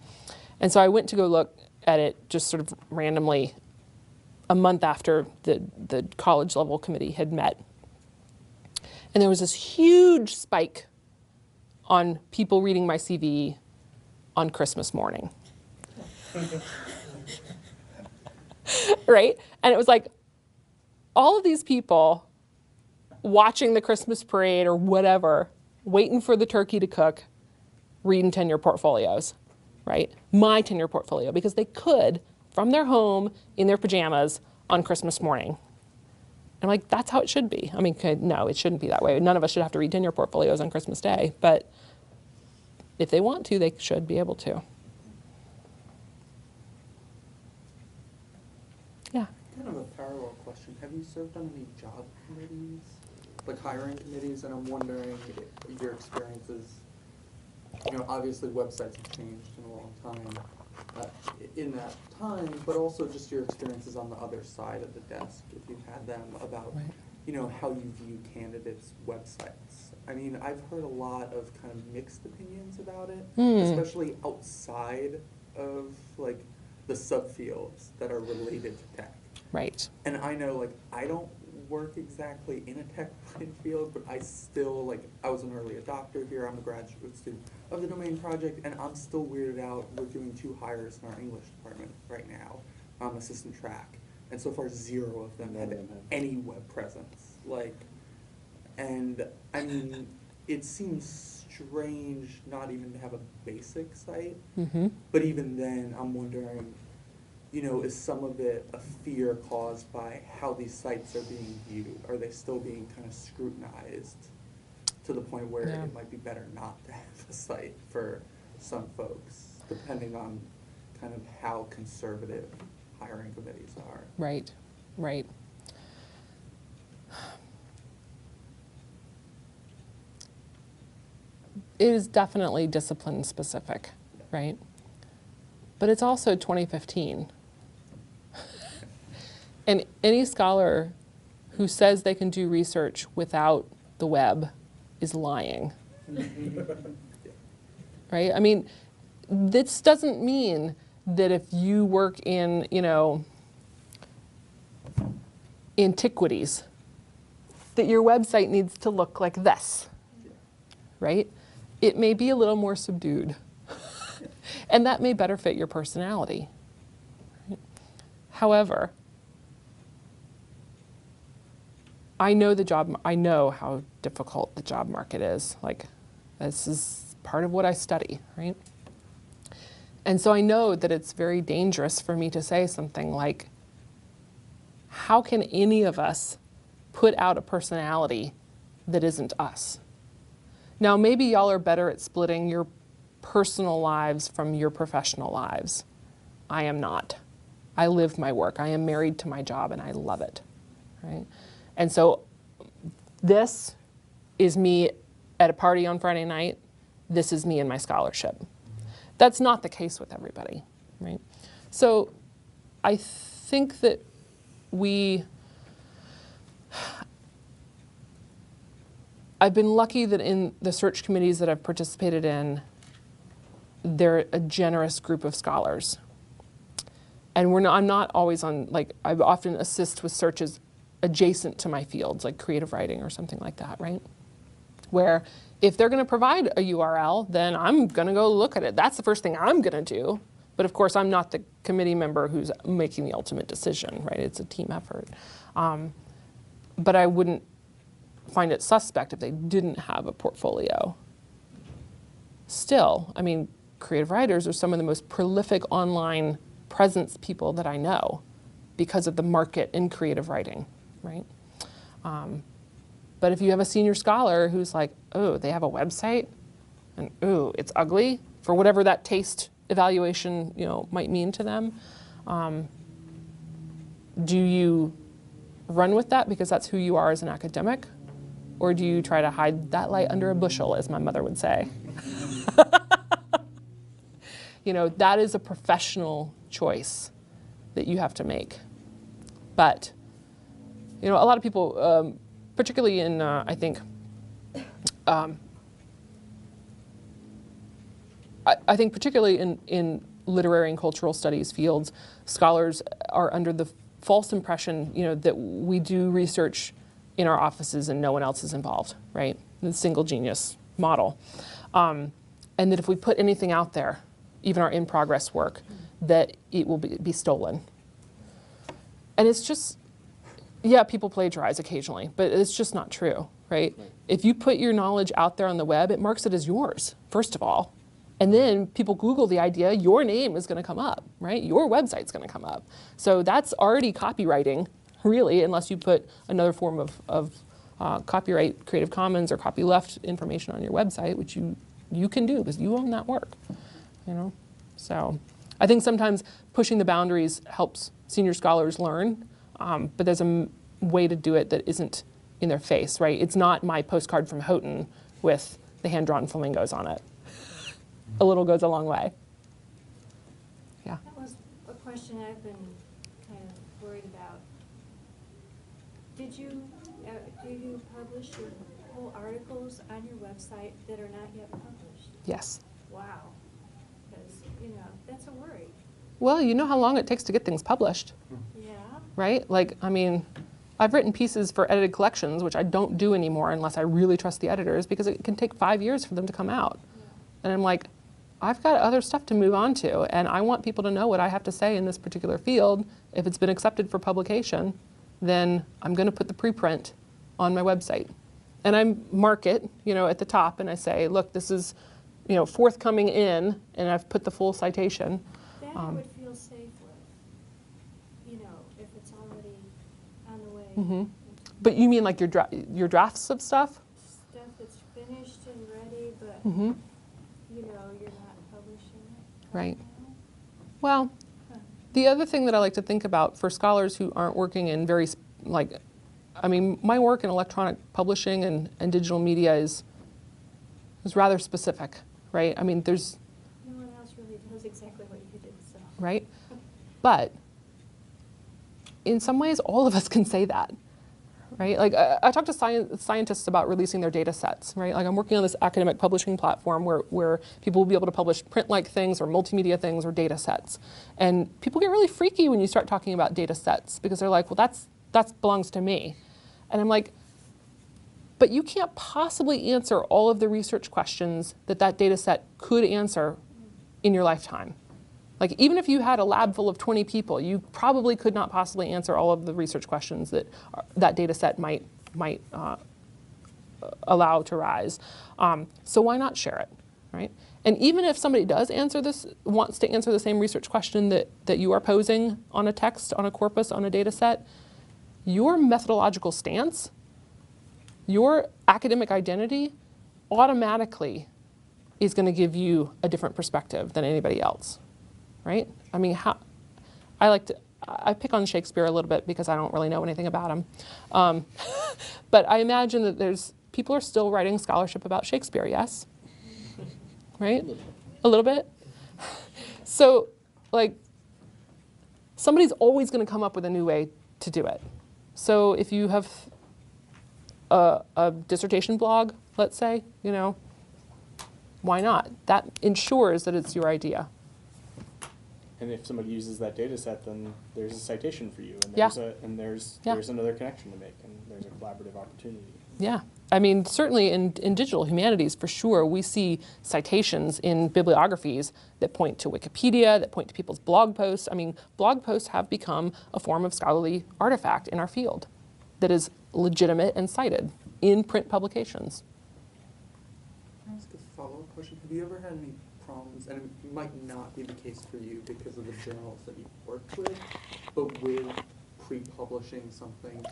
And so I went to go look at it just sort of randomly a month after the college level committee had met. And there was this huge spike on people reading my CV on Christmas morning. Right? And it was like all of these people watching the Christmas parade or whatever, waiting for the turkey to cook, reading tenure portfolios. Right? My tenure portfolio, because they could from their home in their pajamas on Christmas morning. I'm like, that's how it should be. I mean, no, it shouldn't be that way. None of us should have to read tenure portfolios on Christmas Day, but if they want to, they should be able to. Yeah. Kind of a parallel question. Have you served on any job committees, like hiring committees? And I'm wondering if your experiences. You know, obviously websites have changed in a long time in that time, but also just your experiences on the other side of the desk, if you've had them, about, Right. you know, how you view candidates' websites. I mean, I've heard a lot of kind of mixed opinions about it, especially outside of, like, the subfields that are related to tech. Right. And I know, like, I don't work exactly in a tech-related field, but I still, like, I was an early adopter here. I'm a graduate student of the Domain Project, and I'm still weirded out. We're doing 2 hires in our English department right now, assistant track, and so far 0 of them have any web presence. Like, and I mean, it seems strange not even to have a basic site, but even then, I'm wondering, you know, is some of it a fear caused by how these sites are being viewed? Are they still being kind of scrutinized to the point where it might be better not to have a site for some folks, depending on kind of how conservative hiring committees are? Right, right. It is definitely discipline specific, right? But it's also 2015. And any scholar who says they can do research without the web is lying. Right? I mean, this doesn't mean that if you work in, you know, antiquities, that your website needs to look like this, right? It may be a little more subdued, and that may better fit your personality. Right? However, I know how difficult the job market is. Like, this is part of what I study, right? And so I know that it's very dangerous for me to say something like, how can any of us put out a personality that isn't us? Now, maybe y'all are better at splitting your personal lives from your professional lives. I am not. I live my work. I am married to my job and I love it, right? And so this is me at a party on Friday night. This is me in my scholarship. That's not the case with everybody, right? So I think that I've been lucky that in the search committees that I've participated in, they're a generous group of scholars. And I'm not always on, like, I often assist with searches adjacent to my fields, like creative writing or something like that, right? Where if they're going to provide a URL, then I'm going to go look at it. That's the first thing I'm going to do. But of course, I'm not the committee member who's making the ultimate decision, right? It's a team effort. But I wouldn't find it suspect if they didn't have a portfolio. Still, I mean, creative writers are some of the most prolific online presence people that I know because of the market in creative writing, right? But if you have a senior scholar who's like, oh, they have a website, and ooh, it's ugly, for whatever that taste evaluation, might mean to them, do you run with that because that's who you are as an academic? Or do you try to hide that light under a bushel, as my mother would say? That is a professional choice that you have to make. But, a lot of people, particularly in, I think particularly in literary and cultural studies fields, scholars are under the false impression, that we do research in our offices and no one else is involved, right? The single genius model. And that if we put anything out there, even our in-progress work, that it will be stolen. And it's just, yeah, people plagiarize occasionally, but it's just not true, right? If you put your knowledge out there on the web, it marks it as yours, first of all. And then people Google the idea, your name is going to come up, right? Your website's going to come up. So that's already copywriting, really, unless you put another form of copyright, Creative Commons or copyleft information on your website, which you can do because you own that work, So I think sometimes pushing the boundaries helps senior scholars learn, but there's a way to do it that isn't in their face, right? It's not my postcard from Houghton with the hand-drawn flamingos on it. A little goes a long way. Yeah. That was a question I've been kind of worried about. Do you publish your whole articles on your website that are not yet published? Yes. Wow. Because, that's a worry. Well, you know how long it takes to get things published, Yeah. right? I've written pieces for edited collections, which I don't do anymore unless I really trust the editors, because it can take 5 years for them to come out. Yeah. And I'm like, I've got other stuff to move on to, and I want people to know what I have to say in this particular field. If it's been accepted for publication, then I'm going to put the preprint on my website. And I mark it, at the top, and I say, look, this is, forthcoming in, and I've put the full citation. That I would feel safe with, if it's already on the way. Mm-hmm. But you mean like your drafts of stuff? Stuff that's finished and ready, but, Mm-hmm. you're not publishing it. Right. Now. Well, the other thing that I like to think about for scholars who aren't working in my work in electronic publishing and digital media is rather specific, right? There's... No one else really does exactly what you do, so. Right? But in some ways, all of us can say that, right? I talk to scientists about releasing their data sets, right? I'm working on this academic publishing platform where people will be able to publish print-like things or multimedia things or data sets. And people get really freaky when you start talking about data sets because they're like, well, that belongs to me. And I'm like, but you can't possibly answer all of the research questions that data set could answer in your lifetime. Even if you had a lab full of 20 people, you probably could not possibly answer all of the research questions that data set might allow to rise. So why not share it, right? And even if somebody wants to answer the same research question that you are posing on a text, on a corpus, on a data set, your methodological stance, your academic identity automatically is going to give you a different perspective than anybody else. Right? I pick on Shakespeare a little bit because I don't really know anything about him. But I imagine that people are still writing scholarship about Shakespeare, yes? Right? A little bit? So, somebody's always going to come up with a new way to do it. So if you have a dissertation blog, let's say, why not? That ensures that it's your idea. And if somebody uses that data set, then there's a citation for you, and Yeah. there's Yeah. another connection to make, and there's a collaborative opportunity. Yeah. I mean, certainly in digital humanities, for sure, we see citations in bibliographies that point to Wikipedia, that point to people's blog posts. I mean, blog posts have become a form of scholarly artifact in our field that is legitimate and cited in print publications. Can I ask a follow-up question? Have you ever had any problems, and it might not be the case for you because of the journals that you've worked with, but with pre-publishing something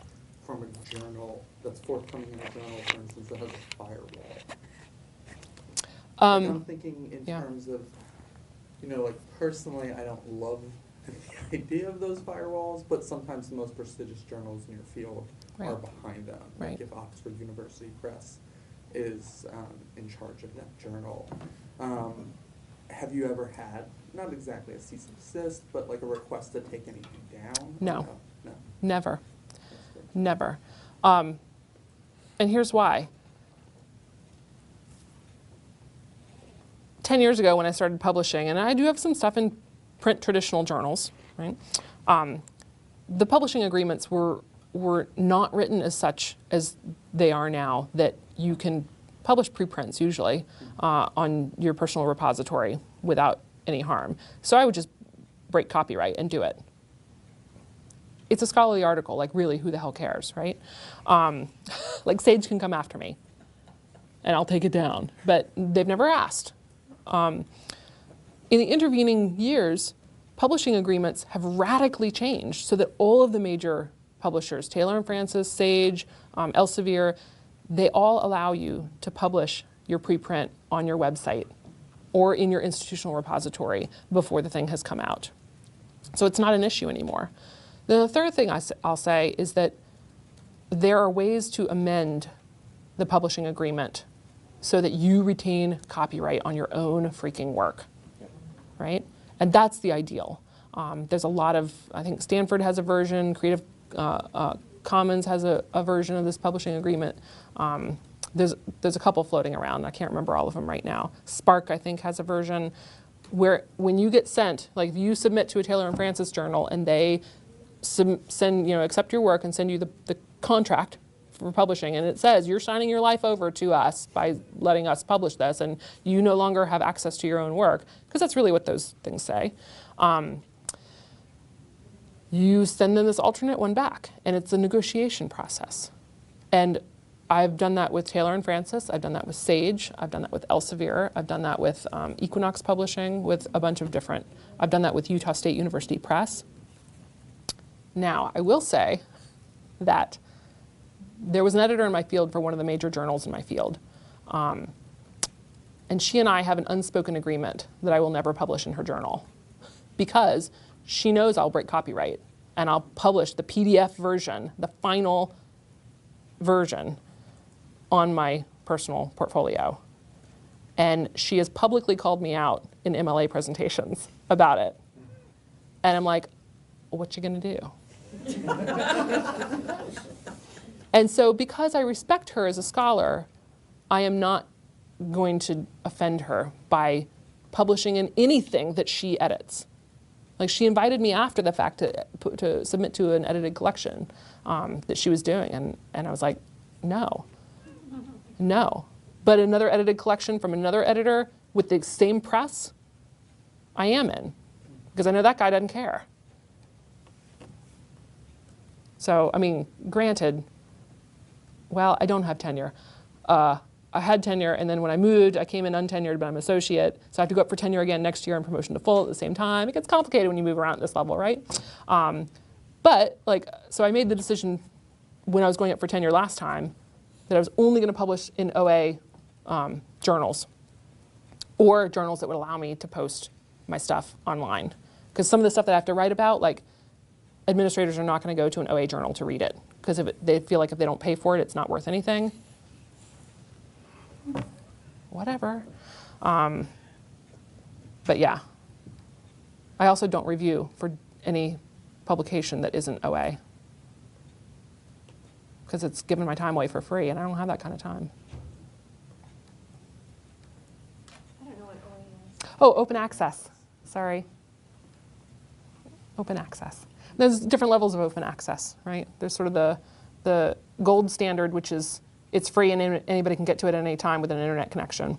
from a journal that's forthcoming in a journal, for instance, that has a firewall? Like, I'm thinking in yeah. terms of, like personally, I don't love the idea of those firewalls, but sometimes the most prestigious journals in your field Right. are behind them. Right. Like if Oxford University Press is in charge of that journal. Have you ever had, not exactly a cease and desist, but like a request to take anything down? No. No. Never. That's good. Never. And here's why. 10 years ago when I started publishing, and I do have some stuff in print traditional journals, right? The publishing agreements were not written as such as they are now, that you can publish preprints usually on your personal repository without any harm. So I would just break copyright and do it. It's a scholarly article, like really, who the hell cares, right? Like Sage can come after me and I'll take it down, but they've never asked. In the intervening years, publishing agreements have radically changed so that all of the major publishers, Taylor and Francis, Sage, Elsevier, they all allow you to publish your preprint on your website or in your institutional repository before the thing has come out. So it's not an issue anymore. The third thing I'll say is that there are ways to amend the publishing agreement so that you retain copyright on your own freaking work, right? And that's the ideal. There's a lot of, I think Stanford has a version, Creative Commons has a version of this publishing agreement. There's a couple floating around. I can't remember all of them right now. Spark, I think, has a version where when you get sent, like if you submit to a Taylor and Francis journal and they send, accept your work and send you the contract for publishing, and it says you're signing your life over to us by letting us publish this, and you no longer have access to your own work, because that's really what those things say. You send them this alternate one back, and it's a negotiation process. And I've done that with Taylor and Francis. I've done that with Sage. I've done that with Elsevier. I've done that with Equinox Publishing, with a bunch of different. I've done that with Utah State University Press. Now, I will say that there was an editor in my field for one of the major journals in my field. And she and I have an unspoken agreement that I will never publish in her journal, because she knows I'll break copyright and I'll publish the PDF version, the final version, on my personal portfolio. And she has publicly called me out in MLA presentations about it. And I'm like, what you gonna do? And so because I respect her as a scholar, I am not going to offend her by publishing in anything that she edits. Like, she invited me after the fact to submit to an edited collection that she was doing, and I was like, no. But another edited collection from another editor with the same press, I am in, because I know that guy doesn't care. So, I mean, granted, well, I don't have tenure. I had tenure, and then when I moved, I came in untenured, but I'm associate, so I have to go up for tenure again next year and promotion to full at the same time. It gets complicated when you move around at this level, right? But, so I made the decision when I was going up for tenure last time that I was only going to publish in OA journals, or journals that would allow me to post my stuff online. Because some of the stuff that I have to write about, administrators are not going to go to an OA journal to read it, because they feel like if they don't pay for it, it's not worth anything. Whatever. But yeah. I also don't review for any publication that isn't OA, because it's giving my time away for free, and I don't have that kind of time. I don't know what OA is. Oh, open access. Sorry. Open access. There's different levels of open access, right? There's sort of the gold standard, which is it's free and anybody can get to it at any time with an internet connection.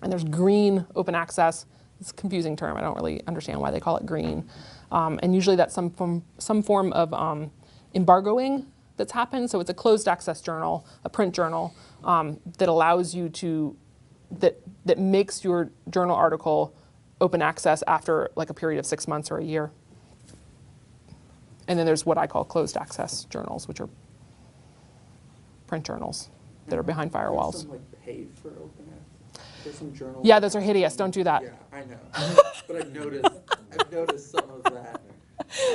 And there's green open access. It's a confusing term. I don't really understand why they call it green. And usually that's some form of embargoing that's happened. So it's a closed access journal, a print journal, that allows you to, that makes your journal article open access after like a period of 6 months or a year. And then there's what I call closed access journals, which are print journals that are behind firewalls. There's some like paid for open access. There's some journals. Yeah, those are hideous. Don't do that. Yeah, I know. But I've noticed some of that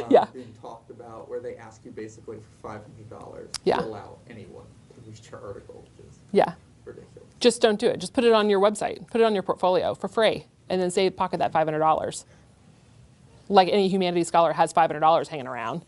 Yeah. being talked about where they ask you basically for $500 Yeah. to allow anyone to read your article, which is Yeah. ridiculous. Just don't do it. Just put it on your website. Put it on your portfolio for free. And then say pocket that $500. Like any humanities scholar has $500 hanging around.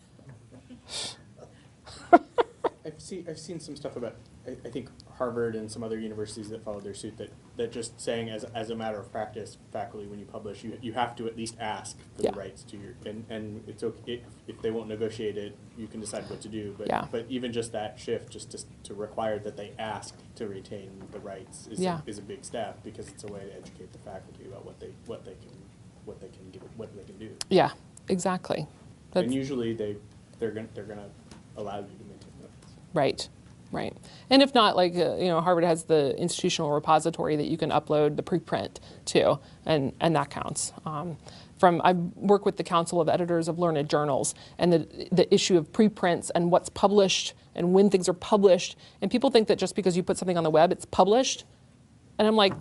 I've seen some stuff about, I think Harvard and some other universities that followed their suit that just saying as a matter of practice, faculty, when you publish, you have to at least ask for Yeah. the rights to your, and it's okay, if they won't negotiate it, you can decide what to do. But, Yeah. but even just that shift, just to require that they ask to retain the rights Yeah. is a big step, because it's a way to educate the faculty about what they can do. Yeah, exactly. And usually they're gonna allow you to maintain those. Right, right. And if not, like, Harvard has the institutional repository that you can upload the preprint to, and that counts. I work with the Council of Editors of Learned Journals, and the issue of preprints and what's published and when things are published. And people think that just because you put something on the web, it's published. And I'm like,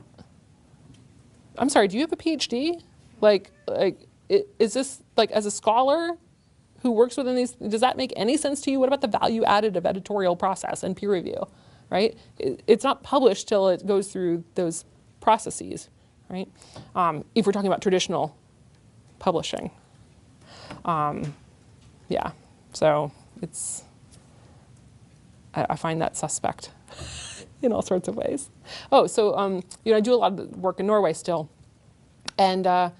I'm sorry, do you have a PhD? Is this, like, as a scholar who works within these, does that make any sense to you? What about the value added of editorial process and peer review, right? It's not published till it goes through those processes, right? If we're talking about traditional publishing. Yeah, so I find that suspect in all sorts of ways. Oh, so, I do a lot of work in Norway still. And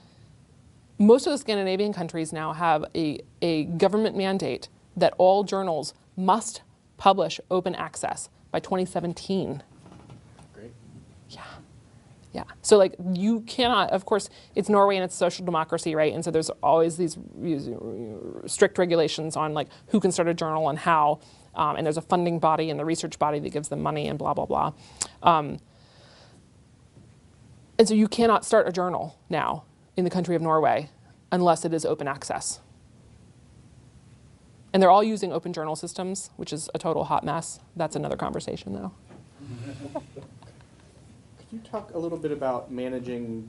most of the Scandinavian countries now have a government mandate that all journals must publish open access by 2017. Great. Yeah. So, like, you cannot, of course, it's Norway and it's social democracy, right? And so there's always these strict regulations on, like, who can start a journal and how. And there's a funding body and the research body that gives them money and blah, blah, blah. And so you cannot start a journal now in the country of Norway unless it is open access. And they're all using open journal systems, which is a total hot mess. That's another conversation, though. Could you talk a little bit about managing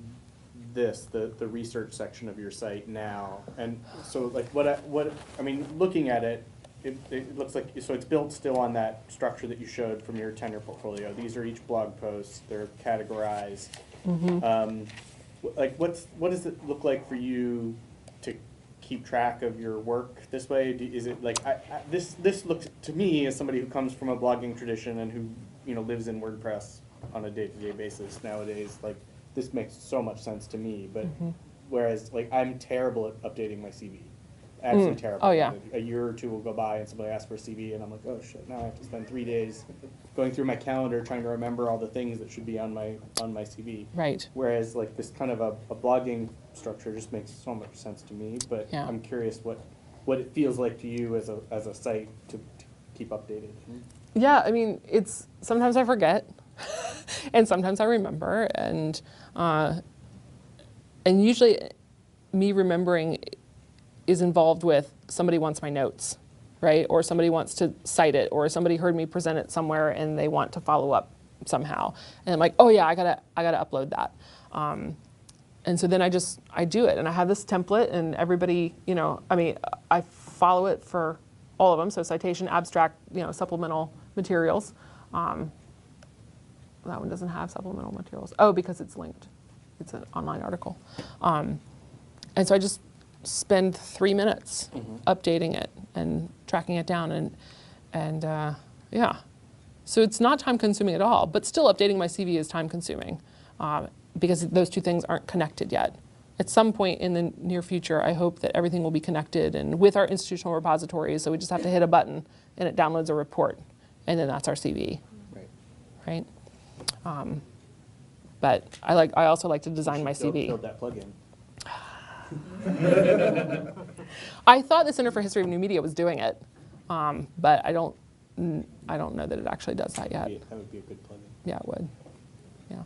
the research section of your site now? And so, like, looking at it, it looks like, so it's built still on that structure that you showed from your tenure portfolio. These are each blog posts. They're categorized. Mm-hmm. What does it look like for you to keep track of your work this way? Is it like, this looks to me as somebody who comes from a blogging tradition and who lives in WordPress on a day-to-day basis nowadays, like, this makes so much sense to me. But whereas, like, I'm terrible at updating my CV. Absolutely terrible. Oh, yeah. A year or two will go by and somebody asks for a CV and I'm like, oh shit, now I have to spend 3 days going through my calendar trying to remember all the things that should be on my CV. Right. Whereas, like, this kind of a blogging structure just makes so much sense to me. But Yeah. I'm curious what it feels like to you as a site to keep updated. Yeah, I mean, it's sometimes I forget, and sometimes I remember, and usually me remembering is involved with somebody wants my notes, right? Or somebody wants to cite it, or somebody heard me present it somewhere and they want to follow up somehow. And I'm like, oh yeah, I gotta upload that. And so then I do it, and I have this template, and everybody, I follow it for all of them. So citation, abstract, supplemental materials. That one doesn't have supplemental materials. Oh, because it's linked. It's an online article. And so I just spend 3 minutes updating it and tracking it down, and yeah. So it's not time consuming at all, but still updating my CV is time consuming because those two things aren't connected yet. at some point in the near future, I hope that everything will be connected and with our institutional repositories, so we just have to hit a button and it downloads a report, and then that's our CV, Right. right? But I also like to design my CV. Build that plugin. I thought the Center for History of New Media was doing it, but I don't know that it actually does that yet. That would be a good plugin. Yeah, it would. Yeah.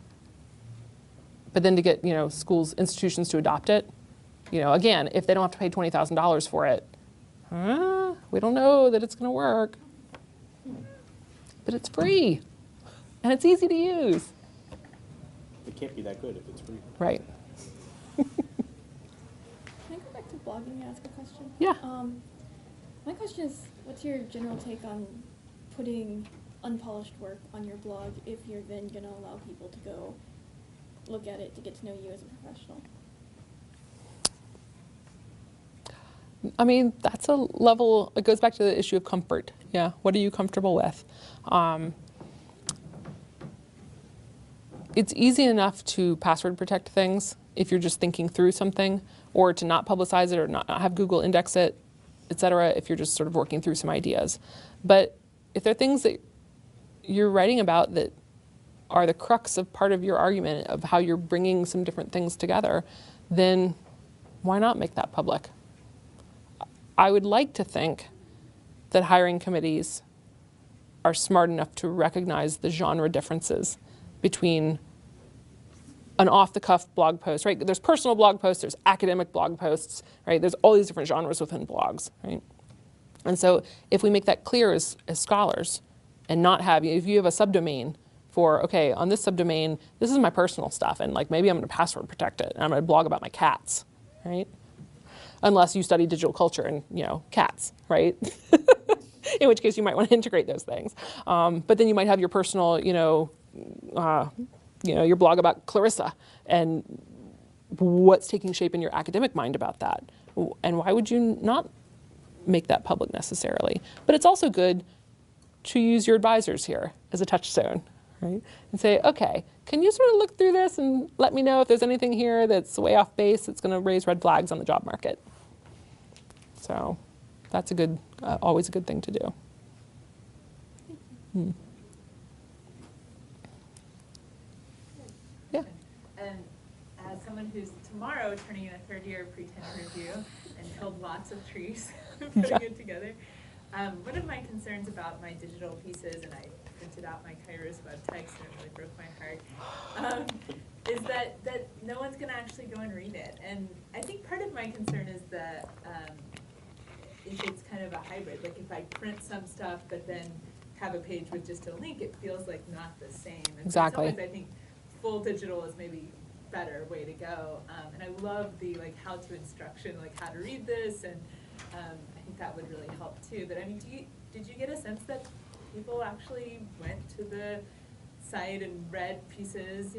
But then to get, schools, institutions to adopt it, again, if they don't have to pay $20,000 for it, we don't know that it's going to work. But it's free, and it's easy to use. It can't be that good if it's free. Right. Can I go back to blogging and ask a question? Yeah. My question is, what's your general take on putting unpolished work on your blog if you're then going to allow people to go look at it to get to know you as a professional? I mean, that's a level, it goes back to the issue of comfort. Yeah, what are you comfortable with? It's easy enough to password protect things if you're just thinking through something, or to not publicize it or not have Google index it, et cetera, if you're just sort of working through some ideas. But if there are things that you're writing about that are the crux of part of your argument of how you're bringing some different things together, then why not make that public? I would like to think that hiring committees are smart enough to recognize the genre differences between an off-the-cuff blog post, right? There's personal blog posts, there's academic blog posts, right? There's all these different genres within blogs, right? And so if we make that clear as scholars and not have, if you have a subdomain for, okay, on this subdomain, this is my personal stuff, and like maybe I'm gonna password protect it, and I'm gonna blog about my cats, right? Unless you study digital culture and, cats, right? In which case you might want to integrate those things. But then you might have your personal, your blog about Clarissa and what's taking shape in your academic mind about that. And why would you not make that public necessarily? But it's also good to use your advisors here as a touchstone, right? And say, okay, can you sort of look through this and let me know if there's anything here that's way off base that's going to raise red flags on the job market? So that's always a good thing to do. Yeah. And as someone who's tomorrow turning in a third year pre-tenure review and killed lots of trees putting it together, one of my concerns about my digital pieces, and I printed out my Kairos web text and it really broke my heart, is that no one's going to actually go and read it. And I think part of my concern is that if it's kind of a hybrid, like if I print some stuff but then have a page with just a link, it feels like not the same. And Exactly. So in some ways I think full digital is maybe better way to go. And I love the how-to instruction, like how to read this, and I think that would really help too. But I mean, did you get a sense that people actually went to the site and read pieces,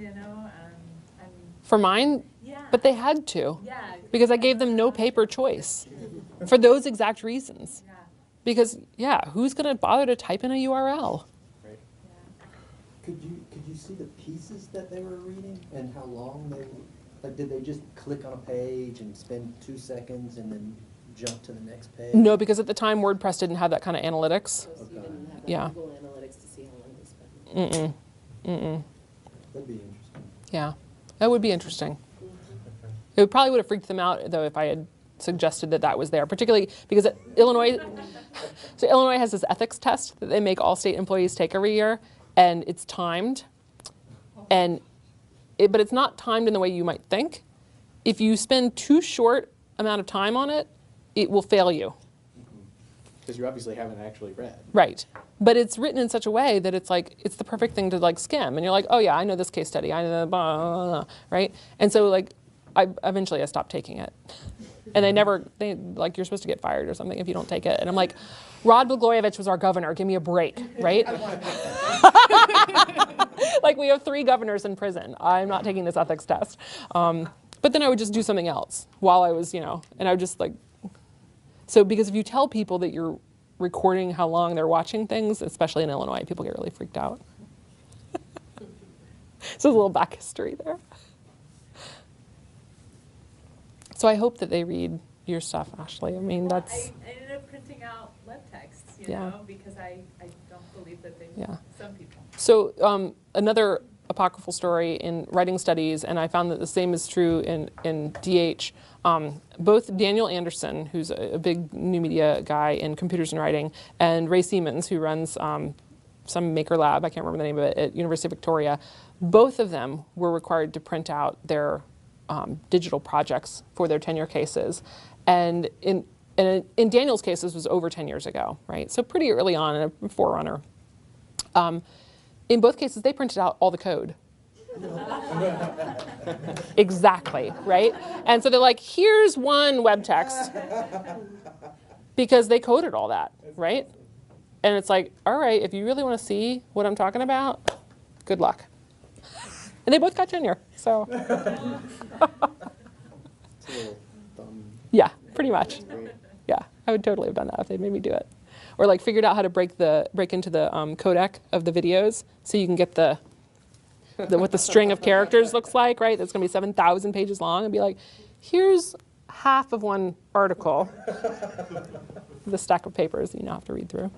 For mine, yeah. but they had to. Yeah. Because I gave them no paper choice for those exact reasons. Yeah. Because, who's going to bother to type in a URL? Right. Yeah. Could you see the pieces that they were reading and how long they were? Like, did they just click on a page and spend 2 seconds and then jump to the next page? No, because at the time WordPress didn't have that kind of analytics. So you didn't have Yeah. Google Analytics to see how long they spent. That'd be interesting. Yeah, that would be interesting. It probably would have freaked them out, though, if I had suggested that was there, particularly because Illinois has this ethics test that they make all state employees take every year, and it's timed, but it's not timed in the way you might think. If you spend too short amount of time on it, it will fail you. Because you obviously haven't actually read. Right. But it's written in such a way that it's it's the perfect thing to skim. And you're like, oh yeah, I know this case study. I know blah, blah, blah, right? And so I stopped taking it. And you're supposed to get fired or something if you don't take it. And I'm like, Rod Blagojevich was our governor. Give me a break, right? We have 3 governors in prison. I'm not taking this ethics test. But then I would just do something else while I was, and I would just so because if you tell people that you're recording how long they're watching things, especially in Illinois, people get really freaked out. So there's a little back history there. So I hope that they read your stuff, Ashley. I mean, Well, that's, I ended up printing out web texts, you Yeah. know, because I don't believe that they, Yeah. some people. so another apocryphal story in writing studies, and I found that the same is true in DH. Both Daniel Anderson, who's a big new media guy in computers and writing, and Ray Siemens, who runs some maker lab, I can't remember the name of it, at University of Victoria, both of them were required to print out their digital projects for their tenure cases. And in Daniel's case, this was over 10 years ago, right? So pretty early on in a forerunner. In both cases, they printed out all the code. Exactly, right? And so they're like, here's one web text, because they coded all that, right? And it's like, all right, if you really want to see what I'm talking about, good luck. And they both got tenure, so. It's a little thumb. Yeah, pretty much. That's great. Yeah, I would totally have done that if they made me do it. Or like figured out how to break into the codec of the videos so you can get what the string of characters looks like, right? That's going to be 7,000 pages long, and be like, here's half of one article, the stack of papers that you now have to read through.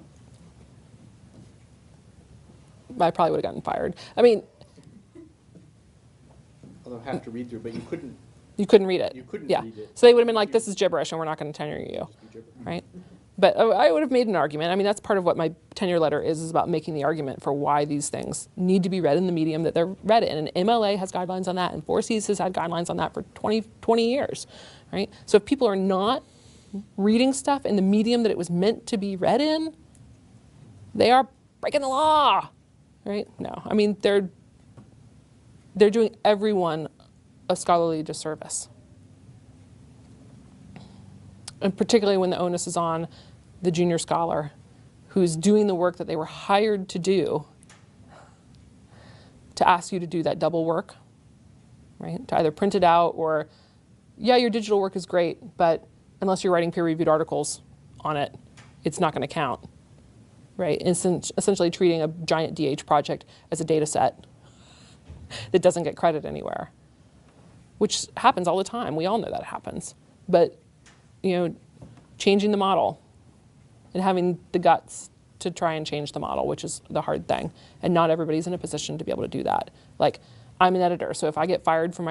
I probably would have gotten fired. I mean, Although have to read through, but you couldn't. you couldn't read it. You couldn't yeah. read it. So they would have been like, this is gibberish, and we're not going to tenure you, Just be gibberish. right? But I would have made an argument. I mean, that's part of what my tenure letter is about making the argument for why these things need to be read in the medium that they're read in. And MLA has guidelines on that, and 4Cs has had guidelines on that for 20 years, right? So if people are not reading stuff in the medium that it was meant to be read in, they are breaking the law, right? No, I mean, they're doing everyone a scholarly disservice. And particularly when the onus is on the junior scholar who's doing the work that they were hired to do, to ask you to do that double work, right? To either print it out or, yeah, your digital work is great, but unless you're writing peer-reviewed articles on it, it's not going to count, right? Essentially treating a giant DH project as a data set that doesn't get credit anywhere, which happens all the time. We all know that happens. But changing the model and having the guts to try and change the model, which is the hard thing. And not everybody's in a position to be able to do that. Like, I'm an editor, so if I get fired from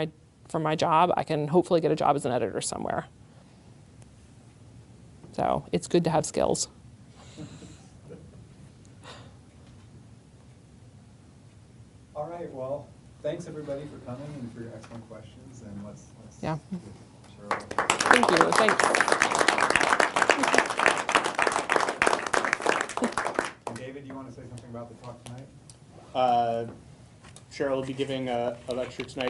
my job, I can hopefully get a job as an editor somewhere. So it's good to have skills. All right, well, thanks everybody for coming and for your excellent questions, and let's Yeah. give Cheryl. Thank you. Thanks. And David, you want to say something about the talk tonight? Cheryl will be giving a lecture tonight